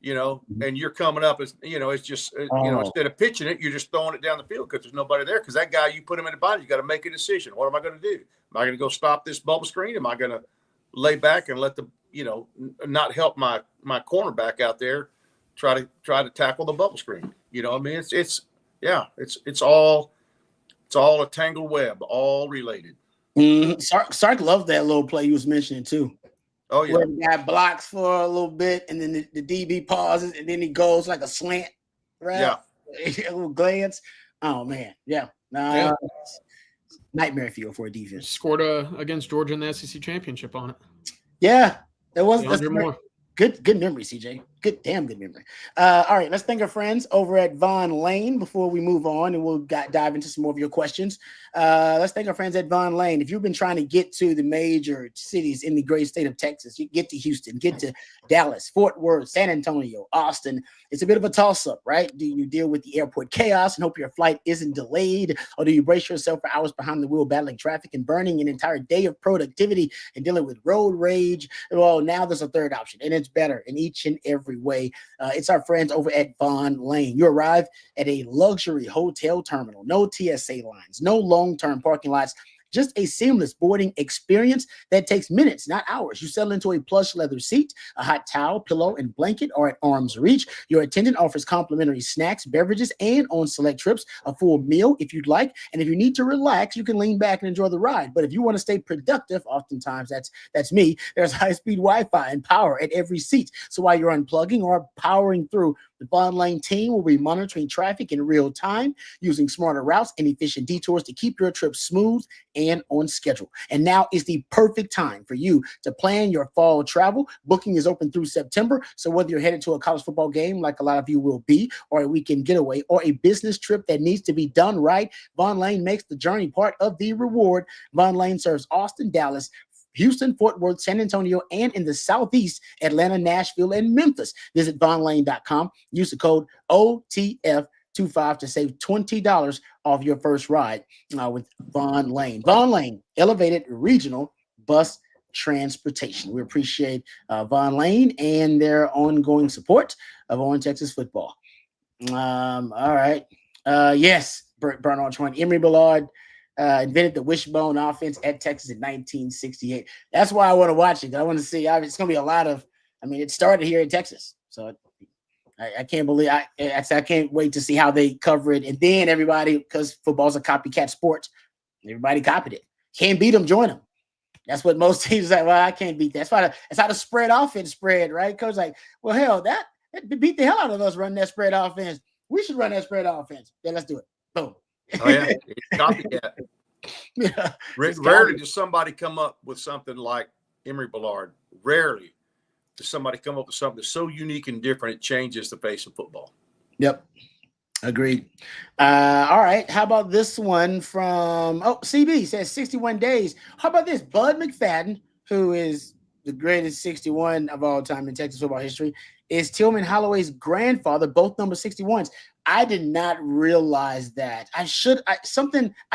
You know, and you're coming up as, you know, it's just, you know, instead of pitching it, you're just throwing it down the field because there's nobody there. Because that guy, you put him in the body, you got to make a decision. What am I going to do? Am I going to go stop this bubble screen? Am I going to lay back and let the, you know, not help my cornerback out there try to tackle the bubble screen? You know, I mean, it's all a tangled web, all related. Sark loved that little play you was mentioning too. Oh yeah, where the guy blocks for a little bit, and then the DB pauses, and then he goes like a slant, right? Yeah, a little glance. Oh man, nightmare field for a defense. Scored against Georgia in the SEC championship on it. Yeah, there was more. Good memory, CJ. damn good memory. All right, let's thank our friends over at Von Lane before we move on, and we'll dive into some more of your questions. Let's thank our friends at Von Lane. If you've been trying to get to the major cities in the great state of Texas, you get to Houston, get to Dallas, Fort Worth, San Antonio, Austin. It's a bit of a toss-up, right? Do you deal with the airport chaos and hope your flight isn't delayed, or do you brace yourself for hours behind the wheel battling traffic and burning an entire day of productivity and dealing with road rage? Well, now there's a third option, and it's better in each and every way. It's our friends over at Von Lane. You arrive at a luxury hotel terminal, no TSA lines, no long-term parking lots, just a seamless boarding experience that takes minutes, not hours. You settle into a plush leather seat, a hot towel, pillow, and blanket are at arm's reach. Your attendant offers complimentary snacks, beverages, and on select trips, a full meal if you'd like. And if you need to relax, you can lean back and enjoy the ride. But if you want to stay productive, oftentimes that's me, there's high-speed Wi-Fi and power at every seat. So while you're unplugging or powering through, the Von Lane team will be monitoring traffic in real time, using smarter routes and efficient detours to keep your trip smooth and on schedule. And now is the perfect time for you to plan your fall travel. Booking is open through September. So whether you're headed to a college football game, like a lot of you will be, or a weekend getaway, or a business trip that needs to be done right, Von Lane makes the journey part of the reward. Von Lane serves Austin, Dallas, Houston, Fort Worth, San Antonio, and in the Southeast, Atlanta, Nashville, and Memphis. Visit vonlane.com. Use the code OTF25 to save $20 off your first ride with Von Lane. Von Lane, elevated regional bus transportation. We appreciate Von Lane and their ongoing support of On Texas football. All right. Yes, Bernard Twain, Emory Ballard invented the wishbone offense at Texas in 1968. That's why I want to watch it. I want to see. It's going to be a lot of. I mean, it started here in Texas, so I can't believe. I can't wait to see how they cover it. And then everybody, because football's a copycat sport, everybody copied it. Can't beat them, join them. That's what most teams are like. Well, I can't beat that. That's how the spread offense spread, right? Coach like, well, hell, that beat the hell out of us running that spread offense. We should run that spread offense. Yeah, let's do it. Boom. Oh yeah, it's copycat. Yeah, Rarely does somebody come up with something like Emory Ballard. Rarely does somebody come up with something so unique and different it changes the face of football. Yep, agreed. All right, how about this one from CB says 61 days. How about this? Bud McFadden, who is the greatest 61 of all time in Texas football history, is Tillman Holloway's grandfather, both number 61s. I did not realize that. I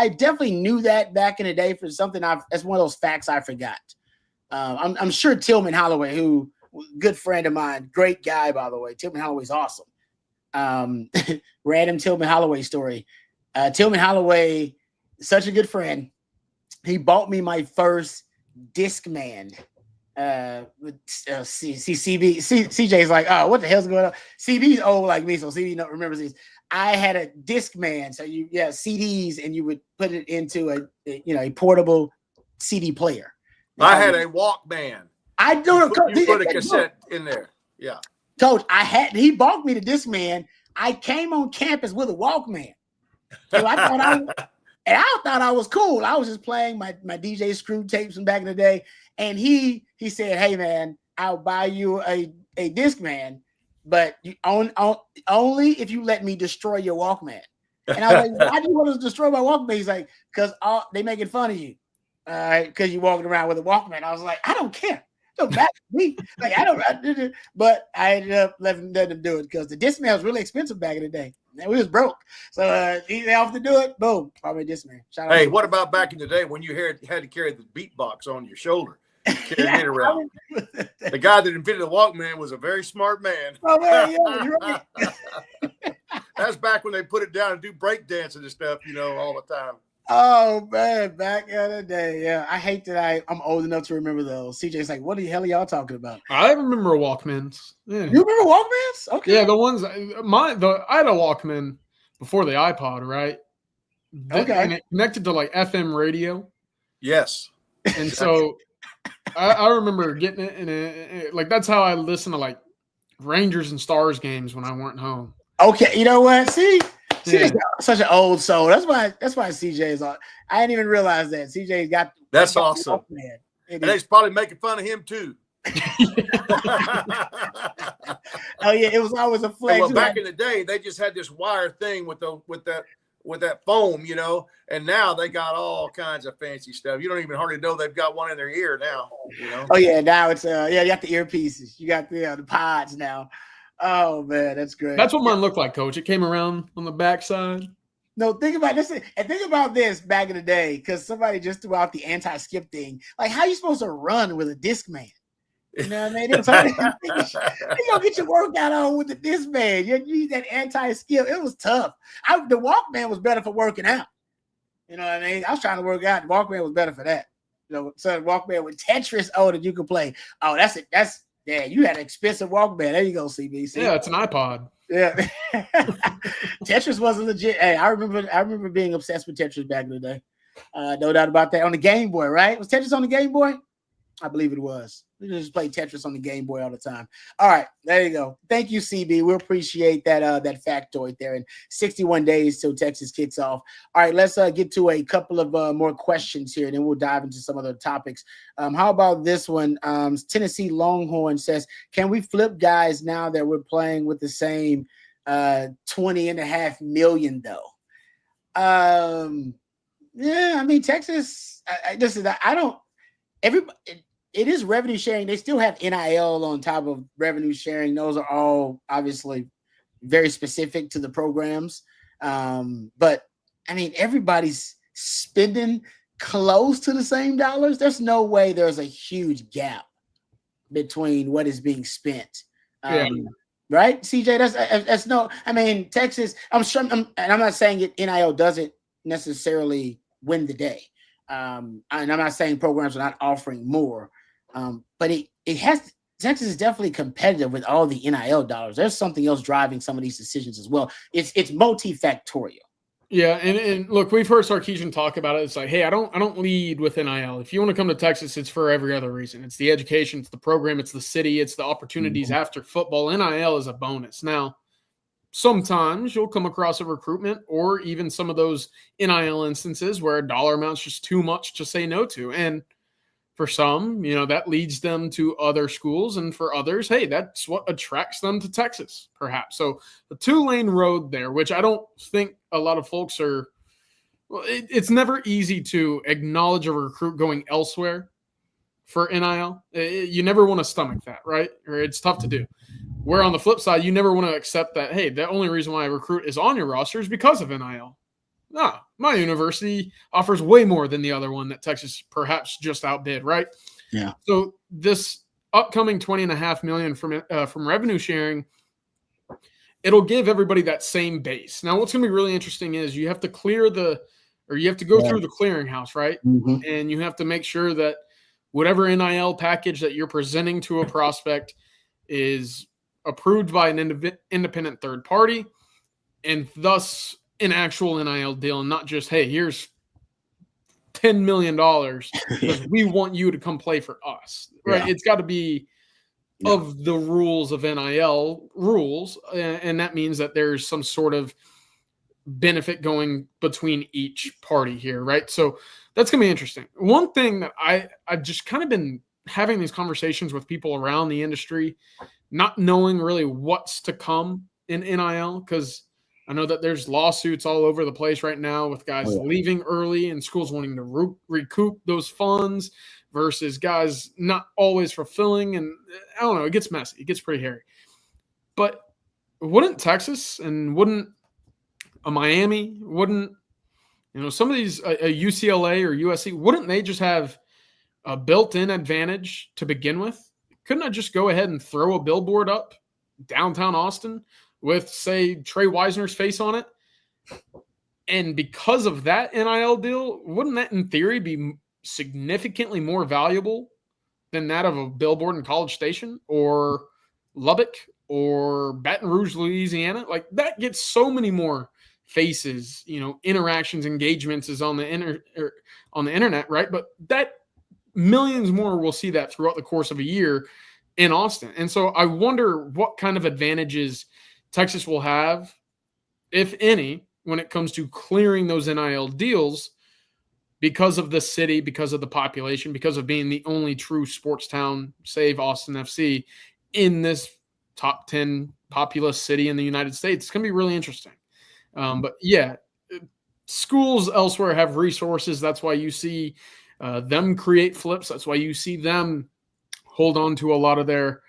definitely knew that back in the day for something. That's one of those facts I forgot. I'm sure Tillman Holloway, who good friend of mine, great guy, by the way. Tillman Holloway's awesome. Random Tillman Holloway story. Tillman Holloway, such a good friend. He bought me my first Discman. CJ's like, oh, what the hell's going on? CB's old like me, so CB remembers these. I had a Discman, so CDs, and you would put it into a portable CD player. I had a Walkman. I do. You put a cassette in there. Yeah, Coach. He bought me the Discman. I came on campus with a Walkman, so I thought I was cool. I was just playing my DJ Screw tapes from back in the day. And he said, hey, man, I'll buy you a Discman, but you only if you let me destroy your Walkman. And I was like, why do you want to destroy my Walkman? He's like, because they making fun of you because you're walking around with a Walkman. I was like, I don't care. Don't matter to me. Like, but I ended up letting them do it because the Discman was really expensive back in the day. And we was broke. So they offered to do it. Boom. Probably Discman. Hey, what about back in the day when you had to carry the beatbox on your shoulder? Carrying it around. The guy that invented the Walkman was a very smart man. Oh, man, yeah, you're right. That's back when they put it down and do break dancing and stuff, all the time. Oh, man, back in the day. Yeah, I hate that I'm old enough to remember those. CJ's like, what the hell are y'all talking about? I remember Walkmans. Yeah. You remember Walkmans? Okay. Yeah, the ones I had a Walkman before the iPod, right? Okay. And it connected to like FM radio. Yes. And so I remember getting it, and like that's how I listened to like Rangers and Stars games when I weren't home. Okay, you know what? See, CJ's such an old soul. That's why CJ is on. I didn't even realize that CJ's got. That's awesome. Man. And they's probably making fun of him too. Oh yeah, it was always a flex. Well, back in the day, they just had this wire thing with that foam, and now they got all kinds of fancy stuff. You don't even hardly know they've got one in their ear now. Oh yeah, now it's you got the earpieces, you got the pods now. Oh man, that's great. That's what mine looked like, Coach. It came around on the backside. No, think about this and think about this back in the day, because somebody just threw out the anti-skip thing. Like, how you supposed to run with a disc man? You know what I mean? It was hard. You gonna get your workout on with the disc man. You need that anti-skip. It was tough. The Walkman was better for working out. You know what I mean? I was trying to work out. The Walkman was better for that. So the Walkman with Tetris, that you could play. Oh, that's it. You had an expensive Walkman. There you go, CBC. Yeah, it's an iPod. Yeah. Tetris wasn't legit. Hey, I remember being obsessed with Tetris back in the day. No doubt about that. On the Game Boy, right? Was Tetris on the Game Boy? I believe it was. We just play Tetris on the Game Boy all the time. All right, there you go. Thank you, CB. We appreciate that factoid there. And 61 days till Texas kicks off. All right, let's get to a couple of more questions here, and then we'll dive into some other topics. How about this one? Tennessee Longhorn says, can we flip guys now that we're playing with the same $20.5 million though? Yeah, I mean, Texas. It is revenue sharing. They still have NIL on top of revenue sharing. Those are all obviously very specific to the programs. But I mean, everybody's spending close to the same dollars. There's no way there's a huge gap between what is being spent. Right, CJ? That's no. I mean, Texas. I'm sure, and I'm not saying it. NIL doesn't necessarily win the day. And I'm not saying programs are not offering more. But it has. Texas is definitely competitive with all the NIL dollars. There's something else driving some of these decisions as well. It's multifactorial. Yeah, and look, we've heard Sarkisian talk about it. It's like, hey, I don't lead with NIL. If you want to come to Texas, it's for every other reason. It's the education, it's the program, it's the city, it's the opportunities after football. NIL is a bonus. Now, sometimes you'll come across a recruitment or even some of those NIL instances where a dollar amount's just too much to say no to. And for some, that leads them to other schools. And for others, hey, that's what attracts them to Texas, perhaps. So the 2-lane road there, which I don't think a lot of folks are – well, it's never easy to acknowledge a recruit going elsewhere for NIL. You never want to stomach that, right? Or it's tough to do. Where on the flip side, you never want to accept that, hey, the only reason why a recruit is on your roster is because of NIL. No, my university offers way more than the other one that Texas perhaps just outbid, right? Yeah. So this upcoming $20.5 million from revenue sharing, it'll give everybody that same base. Now, what's going to be really interesting is you have to go through the clearinghouse, right? Mm-hmm. And you have to make sure that whatever NIL package that you're presenting to a prospect is approved by an independent third party, and thus an actual NIL deal, and not just, hey, here's $10 million because we want you to come play for us, right? Yeah. It's got to be of the rules of NIL rules, and that means that there's some sort of benefit going between each party here, right? So that's going to be interesting. One thing that I've just kind of been having these conversations with people around the industry, not knowing really what's to come in NIL, because I know that there's lawsuits all over the place right now with guys leaving early and schools wanting to recoup those funds versus guys not always fulfilling. And I don't know, it gets messy. It gets pretty hairy. But wouldn't Texas and wouldn't a Miami, wouldn't, some of these, a UCLA or USC, wouldn't they just have a built-in advantage to begin with? Couldn't I just go ahead and throw a billboard up downtown Austin with, say, Trey Wisner's face on it? And because of that NIL deal, wouldn't that in theory be significantly more valuable than that of a billboard in College Station or Lubbock or Baton Rouge, Louisiana? Like, that gets so many more faces, interactions, engagements is on the internet, right? But that millions more will see that throughout the course of a year in Austin. And so I wonder what kind of advantages Texas will have, if any, when it comes to clearing those NIL deals because of the city, because of the population, because of being the only true sports town, save Austin FC, in this top 10 populous city in the United States. It's going to be really interesting. But yeah, schools elsewhere have resources. That's why you see them create flips. That's why you see them hold on to a lot of their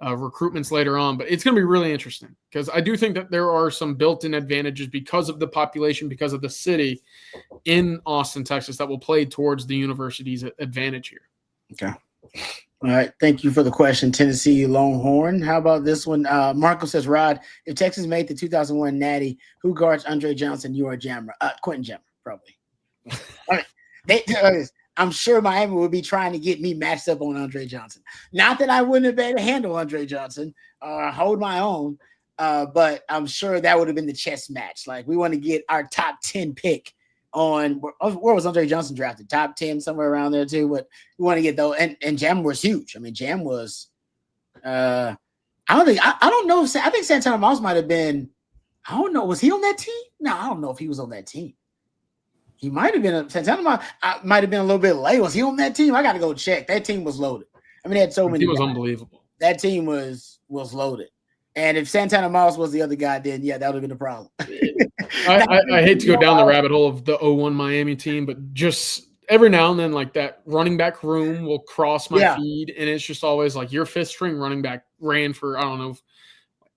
recruitments later on. But it's going to be really interesting because I do think that there are some built-in advantages because of the population, because of the city in Austin, Texas, that will play towards the university's advantage here. Okay. All right. Thank you for the question, Tennessee Longhorn. How about this one? Marco says, Rod, if Texas made the 2001 Natty, who guards Andre Johnson? You or Jammer? Quentin Jammer, probably. All right. I'm sure Miami would be trying to get me matched up on Andre Johnson. Not that I wouldn't have been able to handle Andre Johnson or hold my own, but I'm sure that would have been the chess match. Like, we want to get our top 10 pick on where was Andre Johnson drafted? Top 10, somewhere around there too. But we want to get those. And Jam was huge. I mean, Jam was I don't know if I think Santana Moss might have been, I don't know, was he on that team? No, I don't know if he was on that team. He might have been Santana Moss might have been a little bit late. Was he on that team? I gotta go check. That team was loaded. I mean, they had so many. He was unbelievable. That team was loaded. And if Santana Moss was the other guy, then yeah, that would have been a problem. I hate to go down the rabbit hole of the 01 Miami team, but just every now and then, like, that running back room will cross my feed, and it's just always like your fifth string running back ran for, I don't know,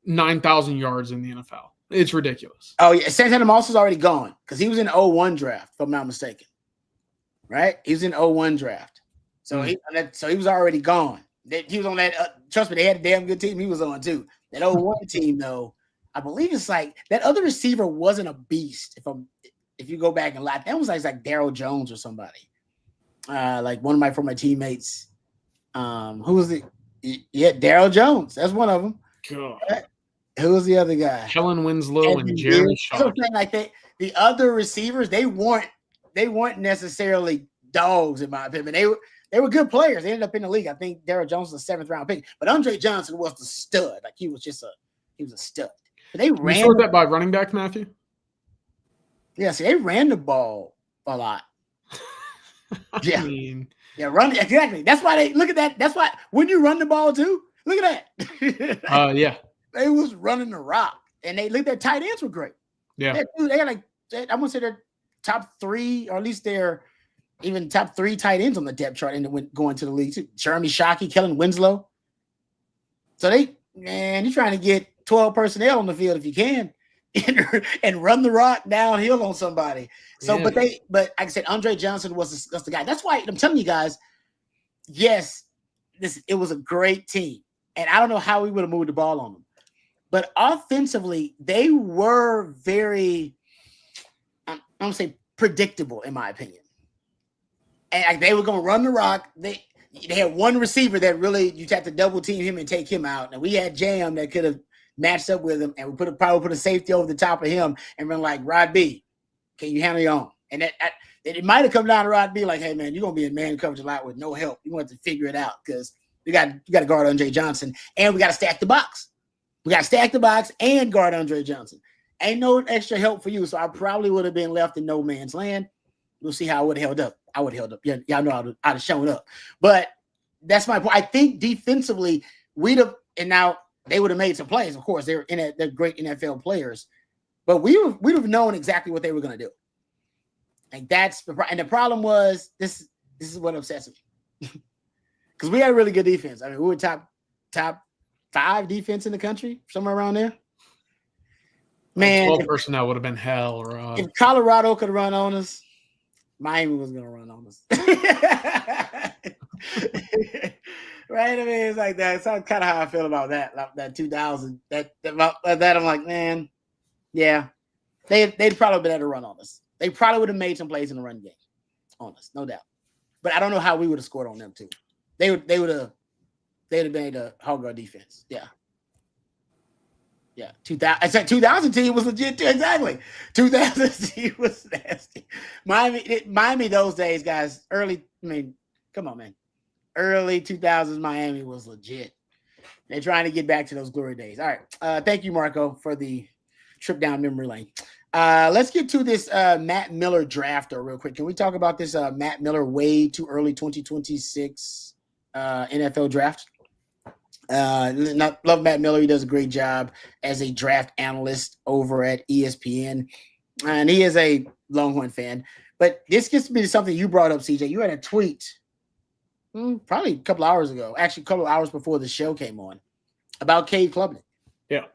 9,000 yards in the NFL. It's ridiculous. Oh, yeah. Santana Moss was already gone because he was in the 01 draft, if I'm not mistaken. Right? He was in the 01 draft. So he was already gone. He was on that. Trust me, they had a damn good team he was on too. That 01 team, though, I believe it's like that other receiver wasn't a beast. If you go back and that was like Daryl Jones or somebody. Like one of my former teammates. Who was it? Yeah, Daryl Jones. That's one of them. God. Who was the other guy? Kellen Winslow and Jeremy Shaw. Like the other receivers, they weren't necessarily dogs in my opinion. They were good players. They ended up in the league. I think Daryl Jones was a 7th round pick, but Andre Johnson was the stud. Like he was a stud. But they ran. You sort that by running back, Matthew? Yeah, see, they ran the ball a lot. Yeah, run exactly. That's why they look at that. That's why when you run the ball too, look at that. Yeah. They was running the rock, and they look. Their tight ends were great. Yeah, they got I'm gonna say they're top 3, or at least they're even top 3 tight ends on the depth chart, and going to the league too. Jeremy Shockey, Kellen Winslow. So you're trying to get 12 personnel on the field if you can, and run the rock downhill on somebody. So, but like I said, Andre Johnson was the guy. That's why I'm telling you guys. Yes, it was a great team, and I don't know how we would have moved the ball on them. But offensively, they were very, I'm going to say, predictable, in my opinion. And they were going to run the rock. They had one receiver that really, you had to double team him and take him out. And we had Jam that could have matched up with him, and we probably put a safety over the top of him and run like, Rod B, can you handle your own? And it might have come down to Rod B like, hey, man, you're going to be in man coverage a lot with no help. You want to figure it out because you got to guard Andre Johnson, and we got to stack the box. We got to stack the box and guard Andre Johnson. Ain't no extra help for you, so I probably would have been left in no man's land. We'll see how I would have held up. I would have held up. Yeah, y'all know I'd have shown up. But that's my point. I think defensively, we'd have, and now they would have made some plays. Of course, they're great NFL players, but we'd have known exactly what they were going to do. And the problem was this is what upsets me because we had a really good defense. I mean, we were top 5 defense in the country, somewhere around there. Man, 12 personnel would have been hell. Rob. If Colorado could run on us, Miami was going to run on us. Right? I mean, it's like that. That's kind of how I feel about that 2000. That I'm like, man, yeah, they'd probably been able to run on us. They probably would have made some plays in the run game on us, no doubt. But I don't know how we would have scored on them too. They'd have made a hog guard defense. Yeah. 2000 team was legit too. Exactly. 2000 team was nasty. Miami those days, guys. Come on, man. Early 2000s Miami was legit. They're trying to get back to those glory days. All right. Thank you, Marco, for the trip down memory lane. Let's get to this Matt Miller drafter real quick. Can we talk about this Matt Miller way too early 2026 NFL draft? Love Matt Miller. He does a great job as a draft analyst over at ESPN, and he is a Longhorn fan. But this gets me to something you brought up, CJ. You had a tweet probably a couple hours ago, actually a couple hours before the show came on, about Cade Klubnik. Yeah.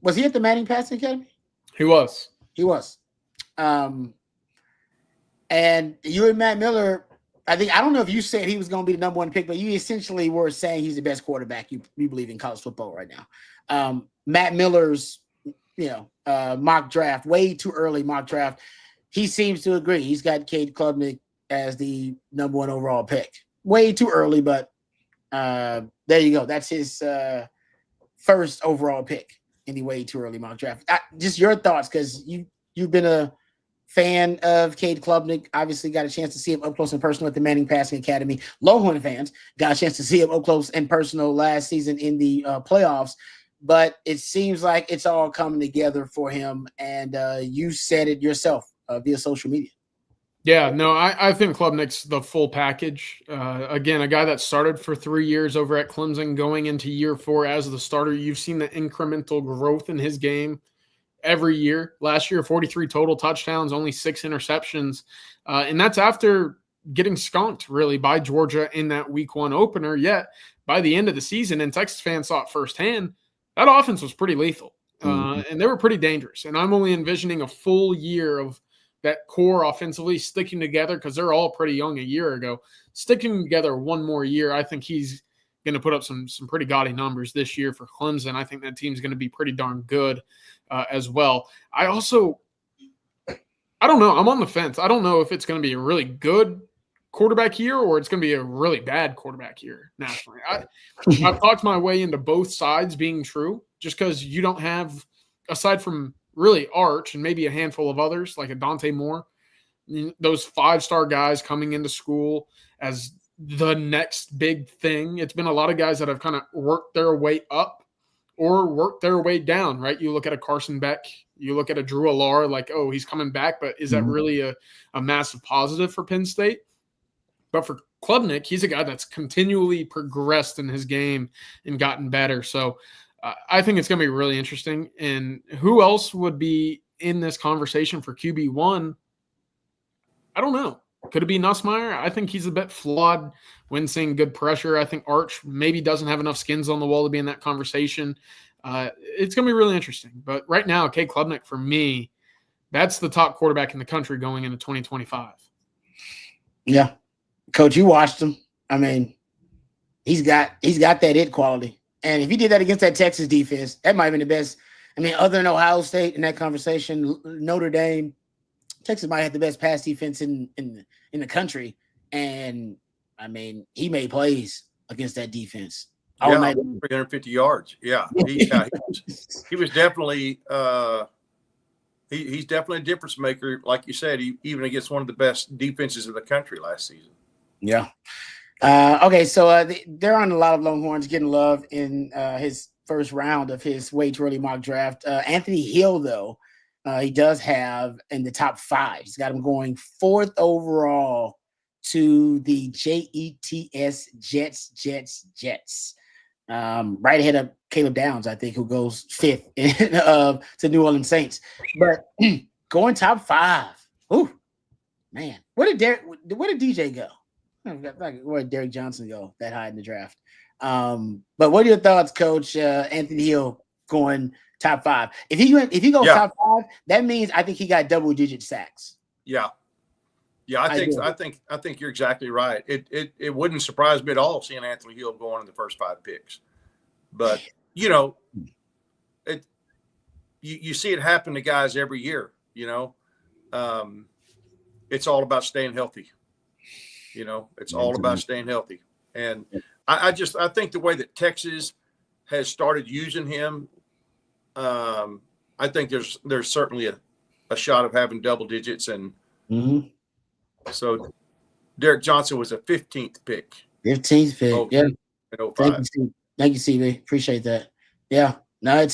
Was he at the Manning Passing Academy? He was. He was. And you and Matt Miller, I don't know if you said he was going to be the number one pick, but you essentially were saying he's the best quarterback you believe in college football right now. Matt Miller's, mock draft, way too early mock draft, he seems to agree. He's got Cade Klubnik as the number one overall pick. Way too early, but there you go. That's his first overall pick in the way too early mock draft. Just your thoughts, because you've been a fan of Cade Klubnik, obviously got a chance to see him up close and personal at the Manning Passing Academy. Longhorn fans got a chance to see him up close and personal last season in the playoffs, but it seems like it's all coming together for him, and you said it yourself via social media. Yeah, no, I think Klubnik's the full package. Again, a guy that started for 3 years over at Clemson, going into year 4 as the starter. You've seen the incremental growth in his game every year. Last year, 43 total touchdowns, only 6 interceptions. And that's after getting skunked, really, by Georgia in that week 1 opener. Yet, by the end of the season, and Texas fans saw it firsthand, that offense was pretty lethal. And they were pretty dangerous. And I'm only envisioning a full year of that core offensively sticking together, because they're all pretty young a year ago. Sticking together one more year, I think he's going to put up some pretty gaudy numbers this year for Clemson. I think that team's going to be pretty darn good as well. I don't know. I'm on the fence. I don't know if it's going to be a really good quarterback year or it's going to be a really bad quarterback year nationally. I've talked my way into both sides being true, just because you don't have, aside from really Arch and maybe a handful of others like a Dante Moore, those 5-star guys coming into school as the next big thing. It's been a lot of guys that have kind of worked their way up or worked their way down, right? You look at a Carson Beck, you look at a Drew Allar, like, oh, he's coming back, but is that really a massive positive for Penn State? But for Klubnik, he's a guy that's continually progressed in his game and gotten better. So I think it's going to be really interesting. And who else would be in this conversation for QB1? I don't know. Could it be Nussmeier? I think he's a bit flawed when seeing good pressure. I think Arch maybe doesn't have enough skins on the wall to be in that conversation. It's going to be really interesting. But right now, Cade Klubnik, for me, that's the top quarterback in the country going into 2025. Yeah. Coach, you watched him. I mean, he's got that it quality. And if he did that against that Texas defense, that might have been the best. I mean, other than Ohio State in that conversation, Notre Dame, Texas might have the best pass defense in the country. And, I mean, he made plays against that defense. 350 yards. Yeah. He was definitely he's definitely a difference maker, like you said, even against one of the best defenses in the country last season. Yeah. Okay, so they're on a lot of Longhorns getting love in his first round of his way too early mock draft. Anthony Hill, though, he does have in the top 5. He's got him going 4th overall to the Jets. Right ahead of Caleb Downs, I think, who goes 5th to New Orleans Saints. But going top 5. Ooh, man. Where did DJ go? Where did Derek Johnson go that high in the draft? But what are your thoughts, Coach? Anthony Hill going top 5. If he goes top 5, that means I think he got double-digit sacks. Yeah. I think you're exactly right. It wouldn't surprise me at all seeing Anthony Hill going in the first 5 picks. But you see it happen to guys every year. It's all about staying healthy. It's all about staying healthy. And I think the way that Texas has started using him, I think there's certainly a shot of having double digits. And so Derek Johnson was a 15th pick. 15th pick. Yeah. In 05. Thank you, CB. Appreciate that. Yeah. No, I'm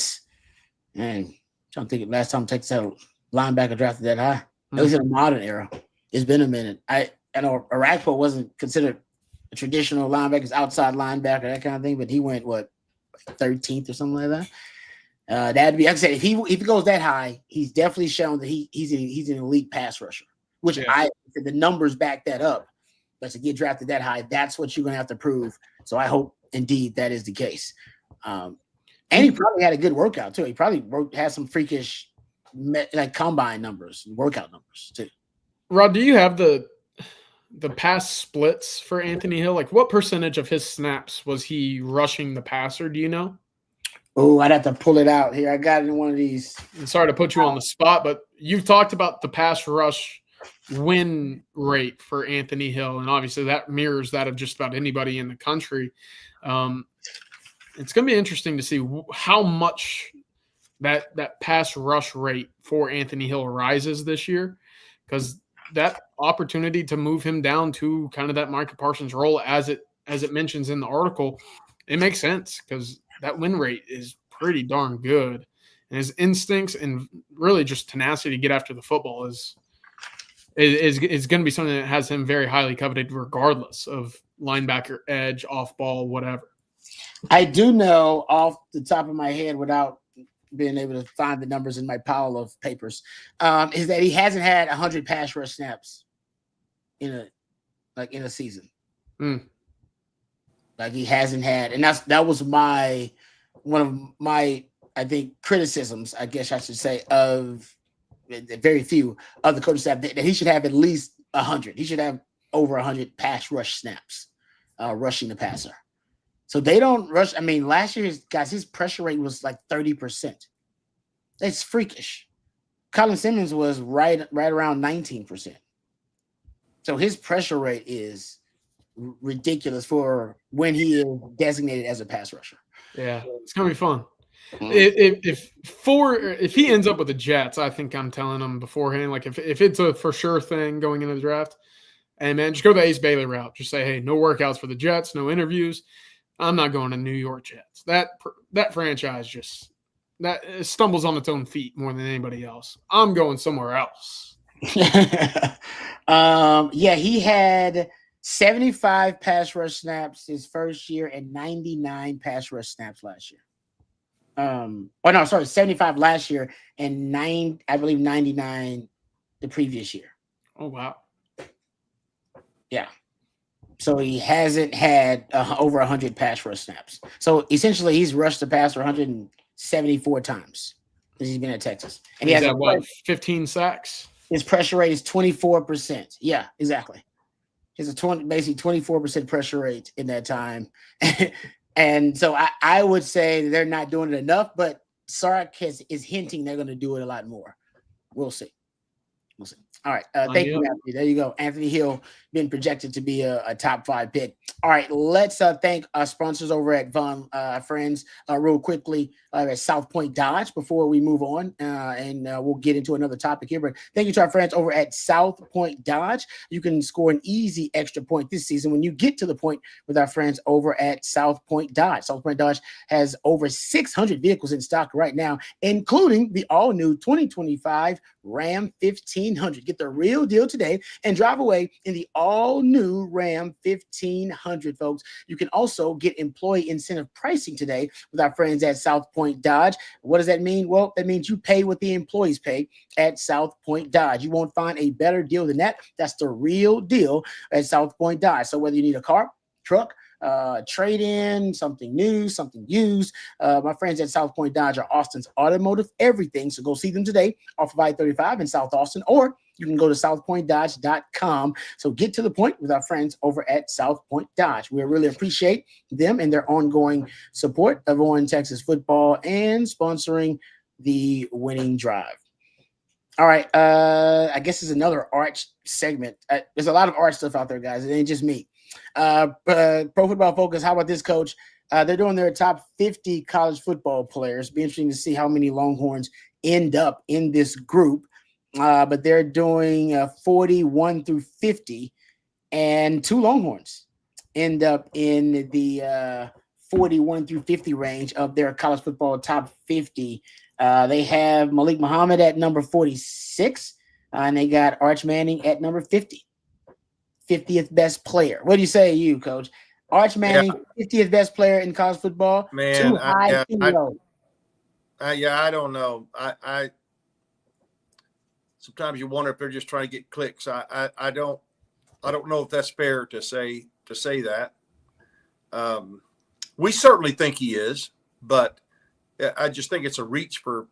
trying to think of last time Texas had a linebacker drafted that high. It was in a modern era. It's been a minute. I know Arakpo wasn't considered traditional linebackers, outside linebacker, that kind of thing. But he went 13th or something like that. That'd be, like I said, if he goes that high, he's definitely shown that he's an elite pass rusher, which the numbers back that up. But to get drafted that high, that's what you're going to have to prove. So I hope indeed that is the case. And he probably had a good workout too. He probably had some freakish combine numbers, workout numbers too. Rod, do you have the pass splits for Anthony Hill? Like, what percentage of his snaps was he rushing the passer? Do you know? Oh, I'd have to pull it out here. I got it in one of these. I'm sorry to put you on the spot, but you've talked about the pass rush win rate for Anthony Hill, and obviously that mirrors that of just about anybody in the country. It's going to be interesting to see how much that pass rush rate for Anthony Hill rises this year, because that opportunity to move him down to kind of that Micah Parsons role, as it mentions in the article, it makes sense because that win rate is pretty darn good, and his instincts and really just tenacity to get after the football is going to be something that has him very highly coveted, regardless of linebacker, edge, off ball, whatever. I do know off the top of my head, without being able to find the numbers in my pile of papers, is that he hasn't had 100 pass rush snaps in a season. Like he hasn't had, and that was one of my I think criticisms, I guess I should say, of very few of the coaching staff, that he should have at least 100. He should have over 100 pass rush snaps, rushing the passer. So they don't rush. I mean, last year, his pressure rate was like 30%. That's freakish. Colin Simmons was right around 19%. So his pressure rate is ridiculous for when he is designated as a pass rusher. Yeah, it's gonna be fun. If he ends up with the Jets, I think I'm telling him beforehand, like if it's a for sure thing going into the draft, and man, just go the Ace Bailey route. Just say, hey, no workouts for the Jets, no interviews. I'm not going to New York Jets. That franchise just stumbles on its own feet more than anybody else. I'm going somewhere else. He had 75 pass rush snaps his first year and 99 pass rush snaps last year. 75 last year and 99 the previous year. Oh, wow. Yeah. So he hasn't had over 100 pass rush snaps. So essentially he's rushed the passer 174 times since he's been at Texas. And he has 15 sacks? His pressure rate is 24%. Yeah, exactly. He has basically 24% pressure rate in that time. And so I would say they're not doing it enough, but Sark is hinting they're going to do it a lot more. We'll see. All right. Thank you, Anthony. There you go. Anthony Hill been projected to be a top 5 pick. All right. Let's thank our sponsors over at friends real quickly at South Point Dodge before we move on. And we'll get into another topic here. But thank you to our friends over at South Point Dodge. You can score an easy extra point this season when you get to the point with our friends over at South Point Dodge. South Point Dodge has over 600 vehicles in stock right now, including the all-new 2025 Ram 1500. Get the real deal today and drive away in the all-new Ram 1500, folks. You can also get employee incentive pricing today with our friends at South Point Dodge. What does that mean? Well, that means you pay what the employees pay at South Point Dodge. You won't find a better deal than that. That's the real deal at South Point Dodge. So whether you need a car, truck, trade-in, something new, something used, my friends at South Point Dodge are Austin's automotive everything. So go see them today off of I-35 in South Austin, or you can go to southpointdodge.com. So get to the point with our friends over at South Point Dodge. We really appreciate them and their ongoing support of On Texas football and sponsoring the winning drive. All right. I guess there's another arch segment. There's a lot of arch stuff out there, guys. It ain't just me. Pro Football Focus, how about this, Coach? They're doing their top 50 college football players. Be interesting to see how many Longhorns end up in this group. But they're doing 41 through 50, and 2 Longhorns end up in the 41 through 50 range of their college football top 50. They have Malik Muhammad at number 46, and they got Arch Manning at number 50. 50th best player. What do you say, you, Coach? Arch Manning, 50th best player in college football. Man, too high, too low. I don't know. I sometimes you wonder if they're just trying to get clicks. I don't know if that's fair to say that. We certainly think he is, but I just think it's a reach for,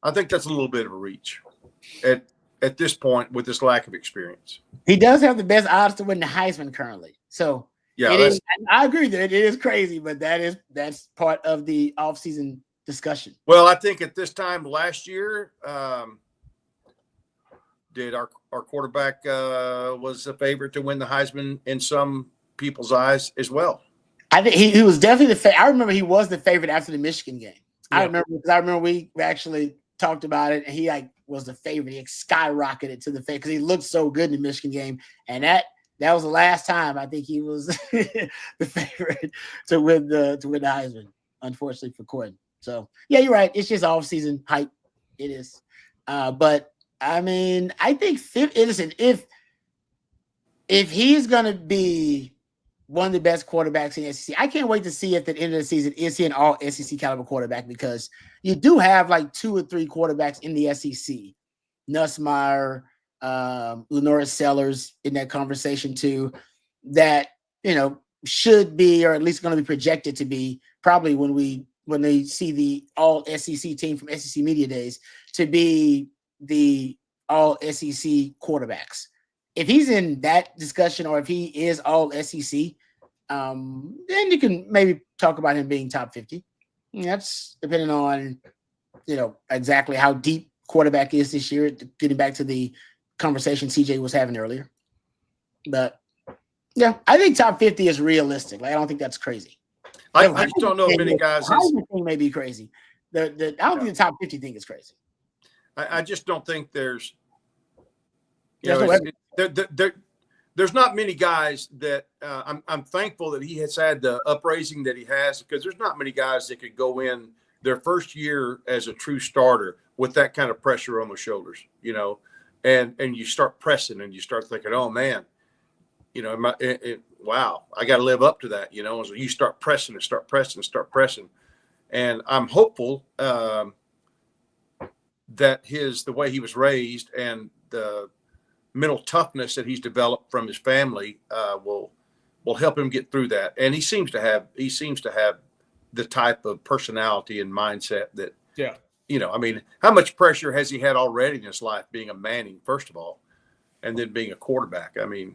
I think that's a little bit of a reach at this point with this lack of experience. He does have the best odds to win the Heisman currently. So yeah, I agree that it is crazy, but that's part of the offseason discussion. Well, I think at this time last year, did our quarterback was a favorite to win the Heisman in some people's eyes as well. I think he was definitely the favorite. I remember he was the favorite after the Michigan game. Yeah. I remember we actually talked about it, and he was the favorite. He skyrocketed to the favorite because he looked so good in the Michigan game, and that was the last time I think he was the favorite to win the Heisman. Unfortunately for Corden. So yeah, you're right. It's just off-season hype. It is, but I mean, I think if he's gonna be one of the best quarterbacks in the SEC, I can't wait to see at the end of the season is he an all SEC caliber quarterback, because you do have 2 or 3 quarterbacks in the SEC, Nussmeier, Lenora Sellers in that conversation too, that should be, or at least going to be projected to be, probably when they see the all SEC team from SEC Media Days, to be the all SEC quarterbacks. If he's in that discussion, or if he is all SEC, then you can maybe talk about him being top 50. That's depending on, exactly how deep quarterback is this year, getting back to the conversation CJ was having earlier. But yeah, I think top 50 is realistic. I don't think that's crazy. I just don't know if many guys. The thing may be crazy. I don't think the top 50 thing is crazy. I just don't think there's. There's not many guys that I'm thankful that he has had the upraising that he has, because there's not many guys that could go in their first year as a true starter with that kind of pressure on their shoulders, and you start pressing and you start thinking, oh man, wow, I got to live up to that, so you start pressing and start pressing and start pressing. And I'm hopeful that the way he was raised and the mental toughness that he's developed from his family will help him get through that. And he seems to have the type of personality and mindset that, how much pressure has he had already in his life, being a Manning, first of all, and then being a quarterback? I mean,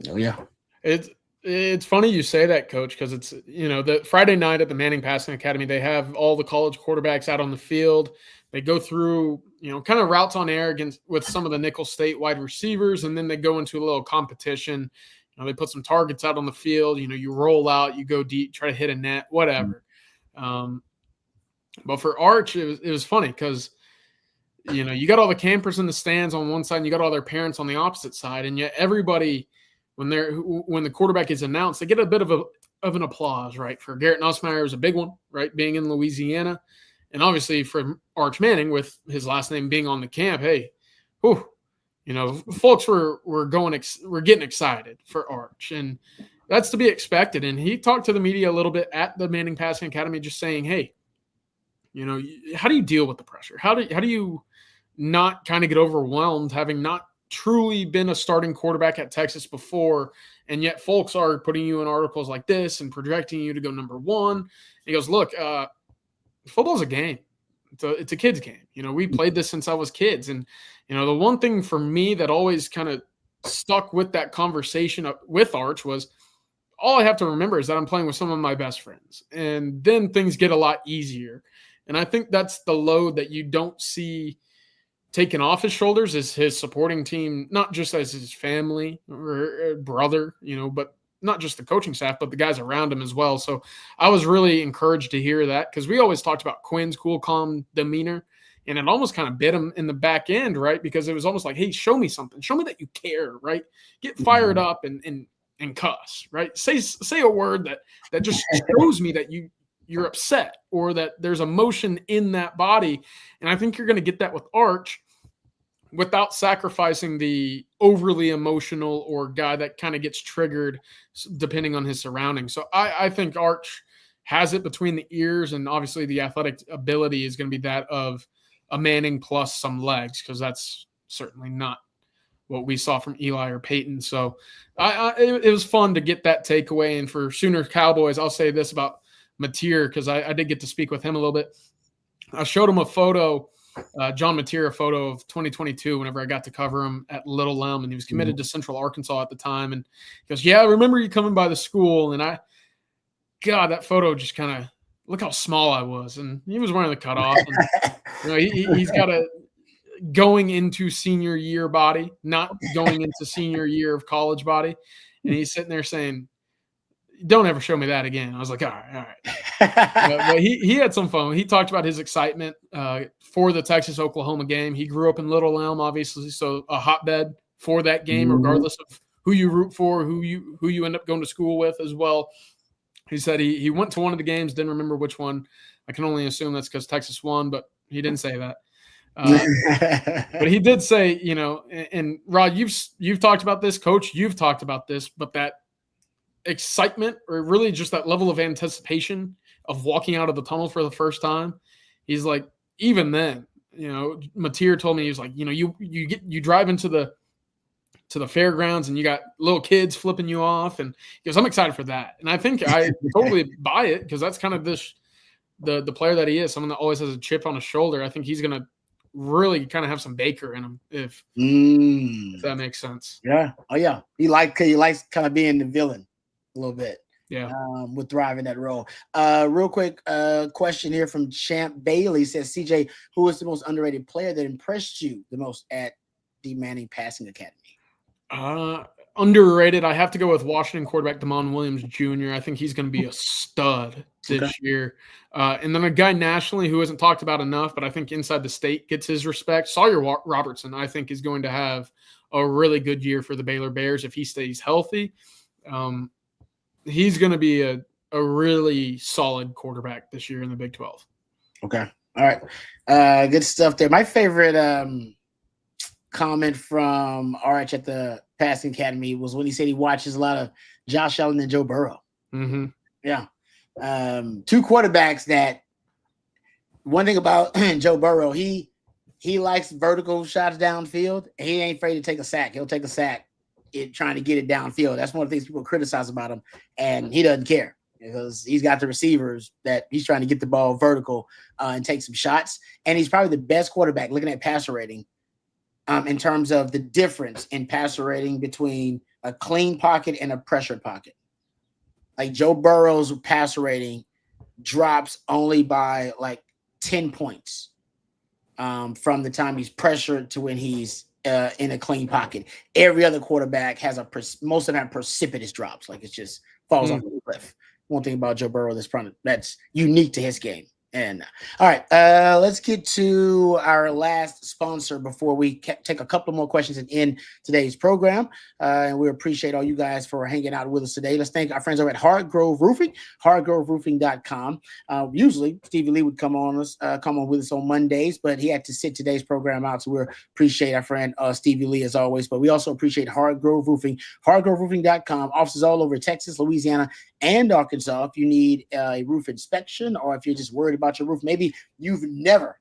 oh yeah, it's funny you say that, Coach, because it's, the Friday night at the Manning Passing Academy, they have all the college quarterbacks out on the field. They go through, kind of routes on air with some of the Nickel State wide receivers, and then they go into a little competition. They put some targets out on the field. You roll out, you go deep, try to hit a net, whatever. But for Arch, it was funny because, you got all the campers in the stands on one side, and you got all their parents on the opposite side, and yet everybody, when the quarterback is announced, they get a bit of an applause, right? For Garrett Nussmeier was a big one, right? Being in Louisiana. And obviously for Arch Manning, with his last name being on the camp, hey, folks were getting excited for Arch, and that's to be expected. And he talked to the media a little bit at the Manning Passing Academy, just saying, hey, how do you deal with the pressure? How do you not kind of get overwhelmed, having not truly been a starting quarterback at Texas before, and yet folks are putting you in articles like this and projecting you to go number one? He goes, look, football's a game. It's a kid's game. We played this since I was kids. And, the one thing for me that always kind of stuck with that conversation with Arch was, all I have to remember is that I'm playing with some of my best friends. And then things get a lot easier. And I think that's the load that you don't see taken off his shoulders, is his supporting team, not just as his family or brother, but not just the coaching staff, but the guys around him as well. So I was really encouraged to hear that, because we always talked about Quinn's cool, calm demeanor, and it almost kind of bit him in the back end, right? Because it was almost like, hey, show me something. Show me that you care, right? Get fired up and cuss, right? Say a word that just shows me that you're upset, or that there's emotion in that body. And I think you're going to get that with Arch. without sacrificing the overly emotional or guy that kind of gets triggered depending on his surroundings. So I think Arch has it between the ears, and obviously the athletic ability is going to be that of a Manning plus some legs, because that's certainly not what we saw from Eli or Peyton. So it was fun to get that takeaway. And for Sooner Cowboys, I'll say this about Mateer, because I did get to speak with him a little bit. I showed him a photo, John Mateer, a photo of 2022 whenever I got to cover him at Little Elm, and he was committed to Central Arkansas at the time. And he goes, yeah, I remember you coming by the school. And God, that photo just kind of, look how small I was. And he was wearing the cutoff. And, he's got a going into senior year body, not going into senior year of college body. And he's sitting there saying, don't ever show me that again. I was like, all right. But he had some fun. He talked about his excitement for the Texas-Oklahoma game. He grew up in Little Elm, obviously, so a hotbed for that game, regardless of who you root for, who you end up going to school with as well. He said he went to one of the games, didn't remember which one. I can only assume that's because Texas won, but he didn't say that. But he did say, and Rod, you've talked about this, Coach, you've talked about this, but that excitement, or really just that level of anticipation of walking out of the tunnel for the first time. He's like, even then, Mateer told me, he was like, you drive into the fairgrounds and you got little kids flipping you off, and he goes, I'm excited for that. And I think I totally buy it, because that's kind of the player that he is, someone that always has a chip on his shoulder. I think he's gonna really kind of have some Baker in him, if that makes sense. Yeah. Oh yeah. He likes kind of being the villain a little bit. Yeah. With thriving that role. Real quick question here from Champ Bailey says, CJ, who is the most underrated player that impressed you the most at the Manning Passing Academy? Underrated. I have to go with Washington quarterback Damon Williams Jr. I think he's going to be a stud this year. And then a guy nationally who isn't talked about enough, but I think inside the state gets his respect, Sawyer Robertson, I think is going to have a really good year for the Baylor Bears if he stays healthy. He's going to be a really solid quarterback this year in the Big 12. Okay. All right. Good stuff there. My favorite comment from Arch at the Passing Academy was when he said he watches a lot of Josh Allen and Joe Burrow. Mm-hmm. Yeah. Two quarterbacks that, one thing about Joe Burrow, he likes vertical shots downfield. He ain't afraid to take a sack. He'll take a sack trying to get it downfield. That's one of the things people criticize about him, and he doesn't care because he's got the receivers that he's trying to get the ball vertical and take some shots. And he's probably the best quarterback looking at passer rating in terms of the difference in passer rating between a clean pocket and a pressured pocket. Like Joe Burrow's passer rating drops only by like 10 points from the time he's pressured to when he's in a clean pocket. Every other quarterback has most of them have precipitous drops. Like it just falls off the cliff. One thing about Joe Burrow that's unique to his game. And all right, let's get to our last sponsor before we take a couple more questions and end today's program. And we appreciate all you guys for hanging out with us today. Let's thank our friends over at Hardgrove Roofing, hardgroveroofing.com. Usually Stevie Lee would come on with us on Mondays, but he had to sit today's program out. So we appreciate our friend Stevie Lee as always. But we also appreciate Hardgrove Roofing, hardgroveroofing.com. Offices all over Texas, Louisiana, and Arkansas. If you need a roof inspection, or if you're just worried about your roof, maybe you've never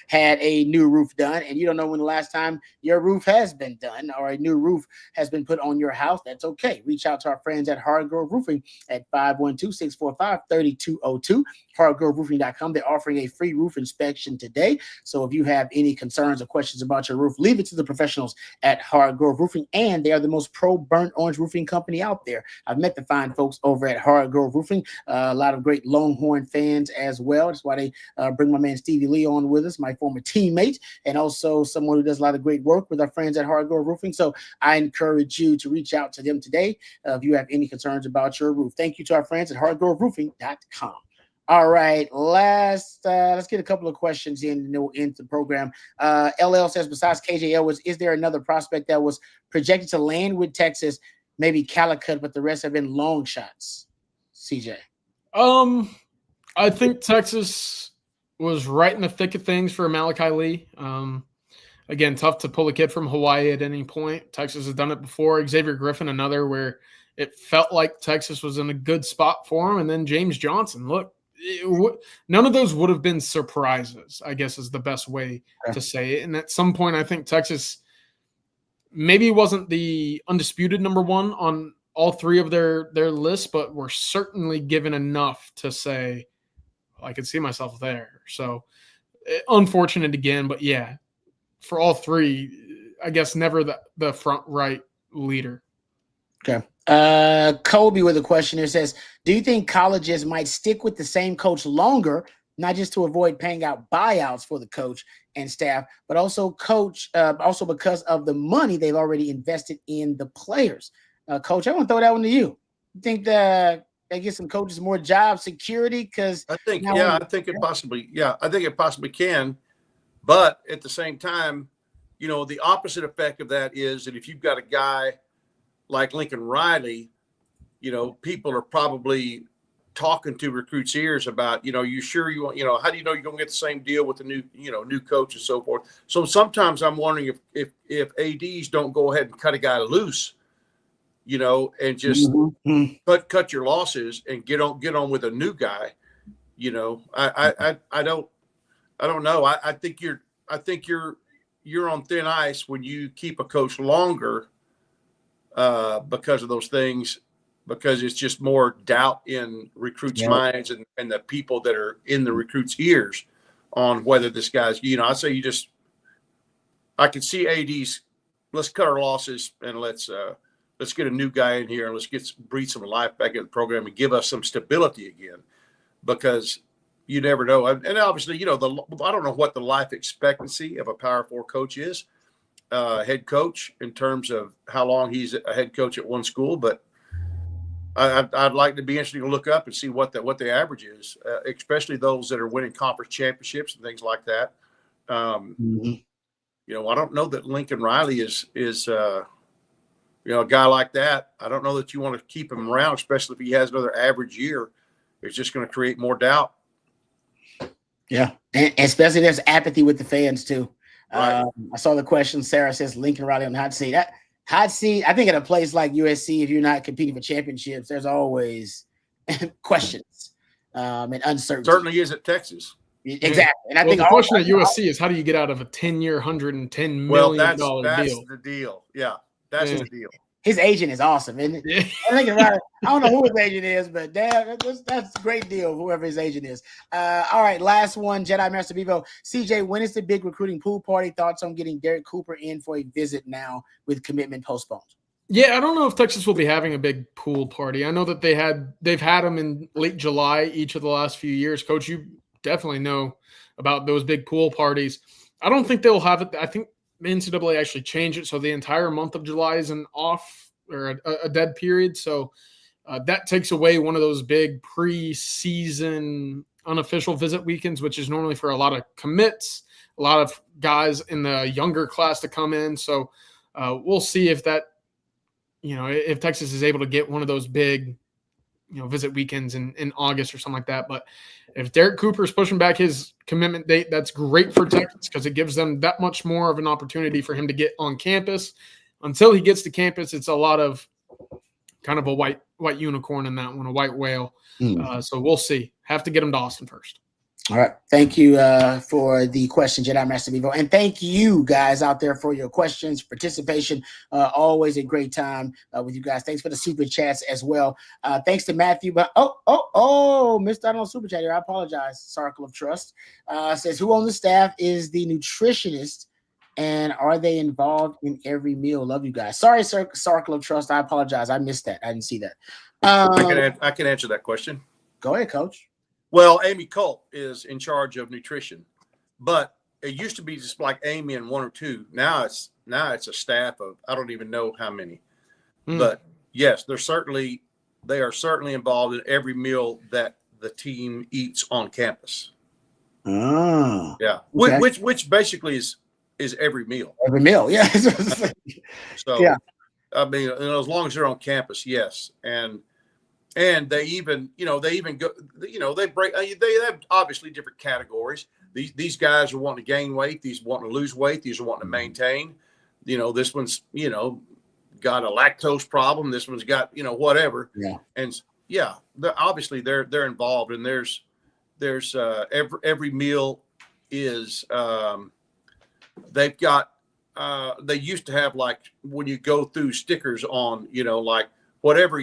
had a new roof done and you don't know when the last time your roof has been done or a new roof has been put on your house, that's okay. Reach out to our friends at Hardgrove Roofing at 512-645-3202, hardgroveroofing.com. They're offering a free roof inspection today. So if you have any concerns or questions about your roof, leave it to the professionals at Hardgrove Roofing, and they are the most pro burnt orange roofing company out there. I've met the fine folks over at Hardgrove Roofing, a lot of great Longhorn fans as well. That's why they bring my man Stevie Lee on with us, my former teammate, and also someone who does a lot of great work with our friends at Hardgrove Roofing. So I encourage you to reach out to them today if you have any concerns about your roof. Thank you to our friends at hardgroveroofing.com. All right, let's get a couple of questions in and then we'll end the program. LL says, besides KJ Edwards, is there another prospect that was projected to land with Texas, maybe Calicut, but the rest have been long shots? CJ. I think Texas was right in the thick of things for Malachi Lee. I again, tough to pull a kid from Hawaii at any point. Texas has done it before. Xavier Griffin, another where it felt like Texas was in a good spot for him. And then James Johnson, look, none of those would have been surprises, I guess is the best way to say it. And at some point, I think Texas maybe wasn't the undisputed number one on all three of their lists, but were certainly given enough to say, I could see myself there. So unfortunate again, but yeah, for all three, I guess never the front right leader. Okay. Kobe with a question here says, do you think colleges might stick with the same coach longer, not just to avoid paying out buyouts for the coach and staff, but also also because of the money they've already invested in the players? Coach, I want to throw that one to you. You think that they get some coaches more job security? Because I think it possibly can. But at the same time, the opposite effect of that is that if you've got a guy like Lincoln Riley, people are probably talking to recruits' ears about, you sure you want, how do you know you're going to get the same deal with the new coach and so forth. So sometimes I'm wondering if ADs don't go ahead and cut a guy loose, and just cut your losses and get on with a new guy. I don't know. I think you're on thin ice when you keep a coach longer because of those things, because it's just more doubt in recruits' minds and the people that are in the recruits' ears on whether this guy's, I say I can see ADs, let's cut our losses and let's get a new guy in here and let's breathe some life back in the program and give us some stability again, because you never know. And obviously, I don't know what the life expectancy of a Power 4 coach is, head coach, in terms of how long he's a head coach at one school. But I'd like to be interesting to look up and see what the average is, especially those that are winning conference championships and things like that. I don't know that Lincoln Riley is a guy like that. I don't know that you want to keep him around, especially if he has another average year. It's just going to create more doubt. Yeah, and especially there's apathy with the fans too. Right. I saw the question. Sarah says Lincoln Riley on the hot seat. Hot seat. I think at a place like USC, if you're not competing for championships, there's always questions and uncertainty. Certainly is at Texas. Exactly. And I think the question at USC is, how do you get out of a 10-year, $110 million that's deal? That's the deal. Yeah, that's the deal. His agent is awesome, isn't it? Yeah. I don't know who his agent is, but damn, that's a great deal, whoever his agent is. All right, last one, Jedi Master Bevo. CJ, when is the big recruiting pool party? Thoughts on getting Derek Cooper in for a visit now with commitment postponed? Yeah, I don't know if Texas will be having a big pool party. I know that they've had them in late July each of the last few years. Coach, you definitely know about those big pool parties. I don't think they'll have it. I think the NCAA actually changed it so the entire month of July is an off or a dead period. So that takes away one of those big preseason unofficial visit weekends, which is normally for a lot of commits, a lot of guys in the younger class to come in. So we'll see if that, if Texas is able to get one of those big, visit weekends in August or something like that. But if Derek Cooper is pushing back his commitment date, that's great for Texas because it gives them that much more of an opportunity for him to get on campus. Until he gets to campus, it's a lot of kind of a white unicorn in that one, a white whale. So we'll see. Have to get him to Austin first. All right. Thank you for the question, Jedi Master Bevo. And thank you guys out there for your questions, participation. Always a great time with you guys. Thanks for the super chats as well. Thanks to Matthew. But missed out on super chat here. I apologize. Circle of Trust says, who on the staff is the nutritionist and are they involved in every meal? Love you guys. Sorry, Circle of Trust. I apologize. I missed that. I didn't see that. I can answer that question. Go ahead, Coach. Well, Amy Colt is in charge of nutrition, but it used to be just like Amy and one or two. Now it's a staff of I don't even know how many. But yes, they are certainly involved in every meal that the team eats on campus. Oh, yeah, okay. which basically is every meal. Every meal, yeah. So yeah, I mean, as long as they're on campus, yes, and And they even go, they break. They have obviously different categories. These guys are wanting to gain weight. These are wanting to lose weight. These are wanting to maintain. This one's got a lactose problem. This one's got whatever. Yeah. And yeah, they're involved. And there's every meal is they've got they used to have, like, when you go through stickers on like whatever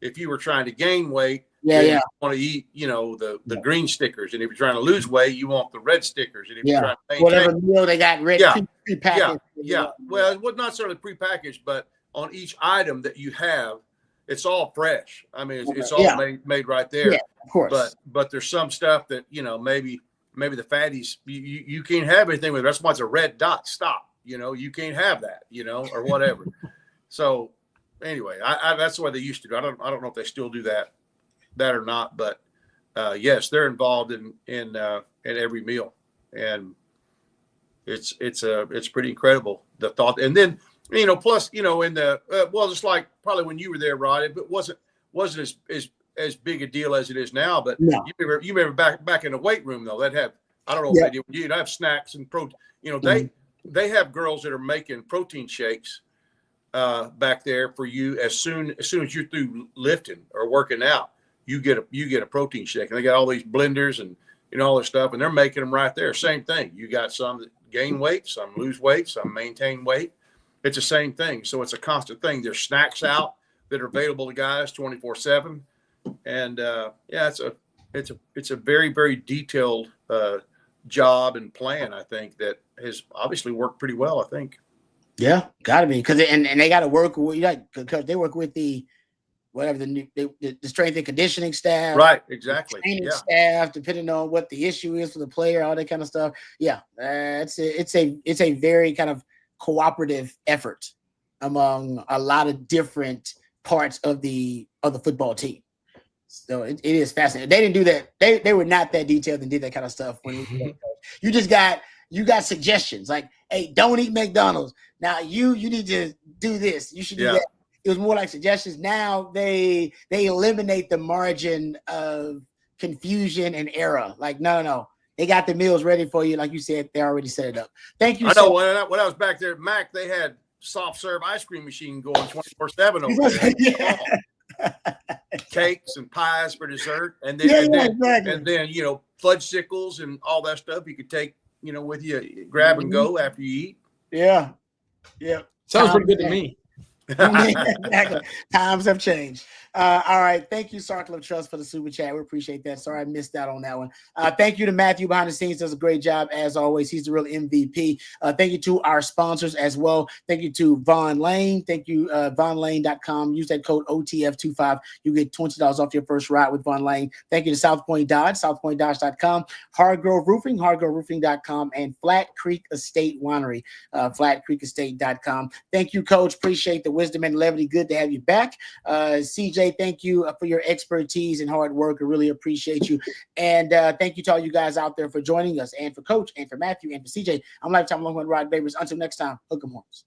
if you were trying to gain weight, you want to eat, the green stickers. And if you're trying to lose weight, you want the red stickers. And if you're trying to maintain, whatever meal they got ready, prepackaged. Yeah. Well, it was not necessarily prepackaged, but on each item that you have, it's all fresh. I mean, it's all made right there. Yeah, of course. But there's some stuff that, maybe the fatties, you can't have anything with it. That's why it's a red dot. Stop. You can't have that, or whatever. So anyway, that's the way they used to do. I don't know if they still do that or not, but yes, they're involved in every meal, and it's pretty incredible, the thought. And then plus in the just like probably when you were there, Rod, it wasn't as big a deal as it is now. But no. you remember back in the weight room, though, they'd have, I don't know if they do, you'd have snacks and protein. They have girls that are making protein shakes back there for you. As soon as you're through lifting or working out, you get a protein shake, and they got all these blenders and all this stuff, and they're making them right there. Same thing. You got some that gain weight, some lose weight, some maintain weight. It's the same thing. So it's a constant thing. There's snacks out that are available to guys 24/7, and it's a very, very detailed job and plan, I think, that has obviously worked pretty well, I think. Yeah, gotta be, because and they got to work with, because they work with the strength and conditioning staff, right? Exactly. Training staff, depending on what the issue is for the player, all that kind of stuff. Yeah, it's a very kind of cooperative effort among a lot of different parts of the football team. So it is fascinating. They didn't do that. They were not that detailed and did that kind of stuff. When you got suggestions like, hey, don't eat McDonald's. Now you need to do this. You should do that. It was more like suggestions. Now they eliminate the margin of confusion and error. Like, no. They got the meals ready for you. Like you said, they already set it up. Thank you. I know when I was back there at Mac, they had soft serve ice cream machine going 24/7 over there. Cakes and pies for dessert, and then fudgesicles and all that stuff you could take with you, grab and go after you eat. Yeah. Sounds pretty good to me. Exactly. Times have changed. All right. Thank you, Sark Trust, for the super chat. We appreciate that. Sorry I missed out on that one. Thank you to Matthew behind the scenes. Does a great job as always. He's the real MVP. Thank you to our sponsors as well. Thank you to Von Lane. Thank you, vonlane.com. Use that code OTF25. You get $20 off your first ride with Von Lane. Thank you to South Point Dodge, southpointdodge.com, Hardgrove Roofing, hardgroveroofing.com, and Flat Creek Estate Winery, flatcreekestate.com. Thank you, Coach. Appreciate the wisdom and levity. Good to have you back. CJ, thank you for your expertise and hard work. I really appreciate you. And thank you to all you guys out there for joining us, and for Coach, and for Matthew, and for CJ. I'm Lifetime Longhorn Rod Babers. Until next time, hook 'em horns.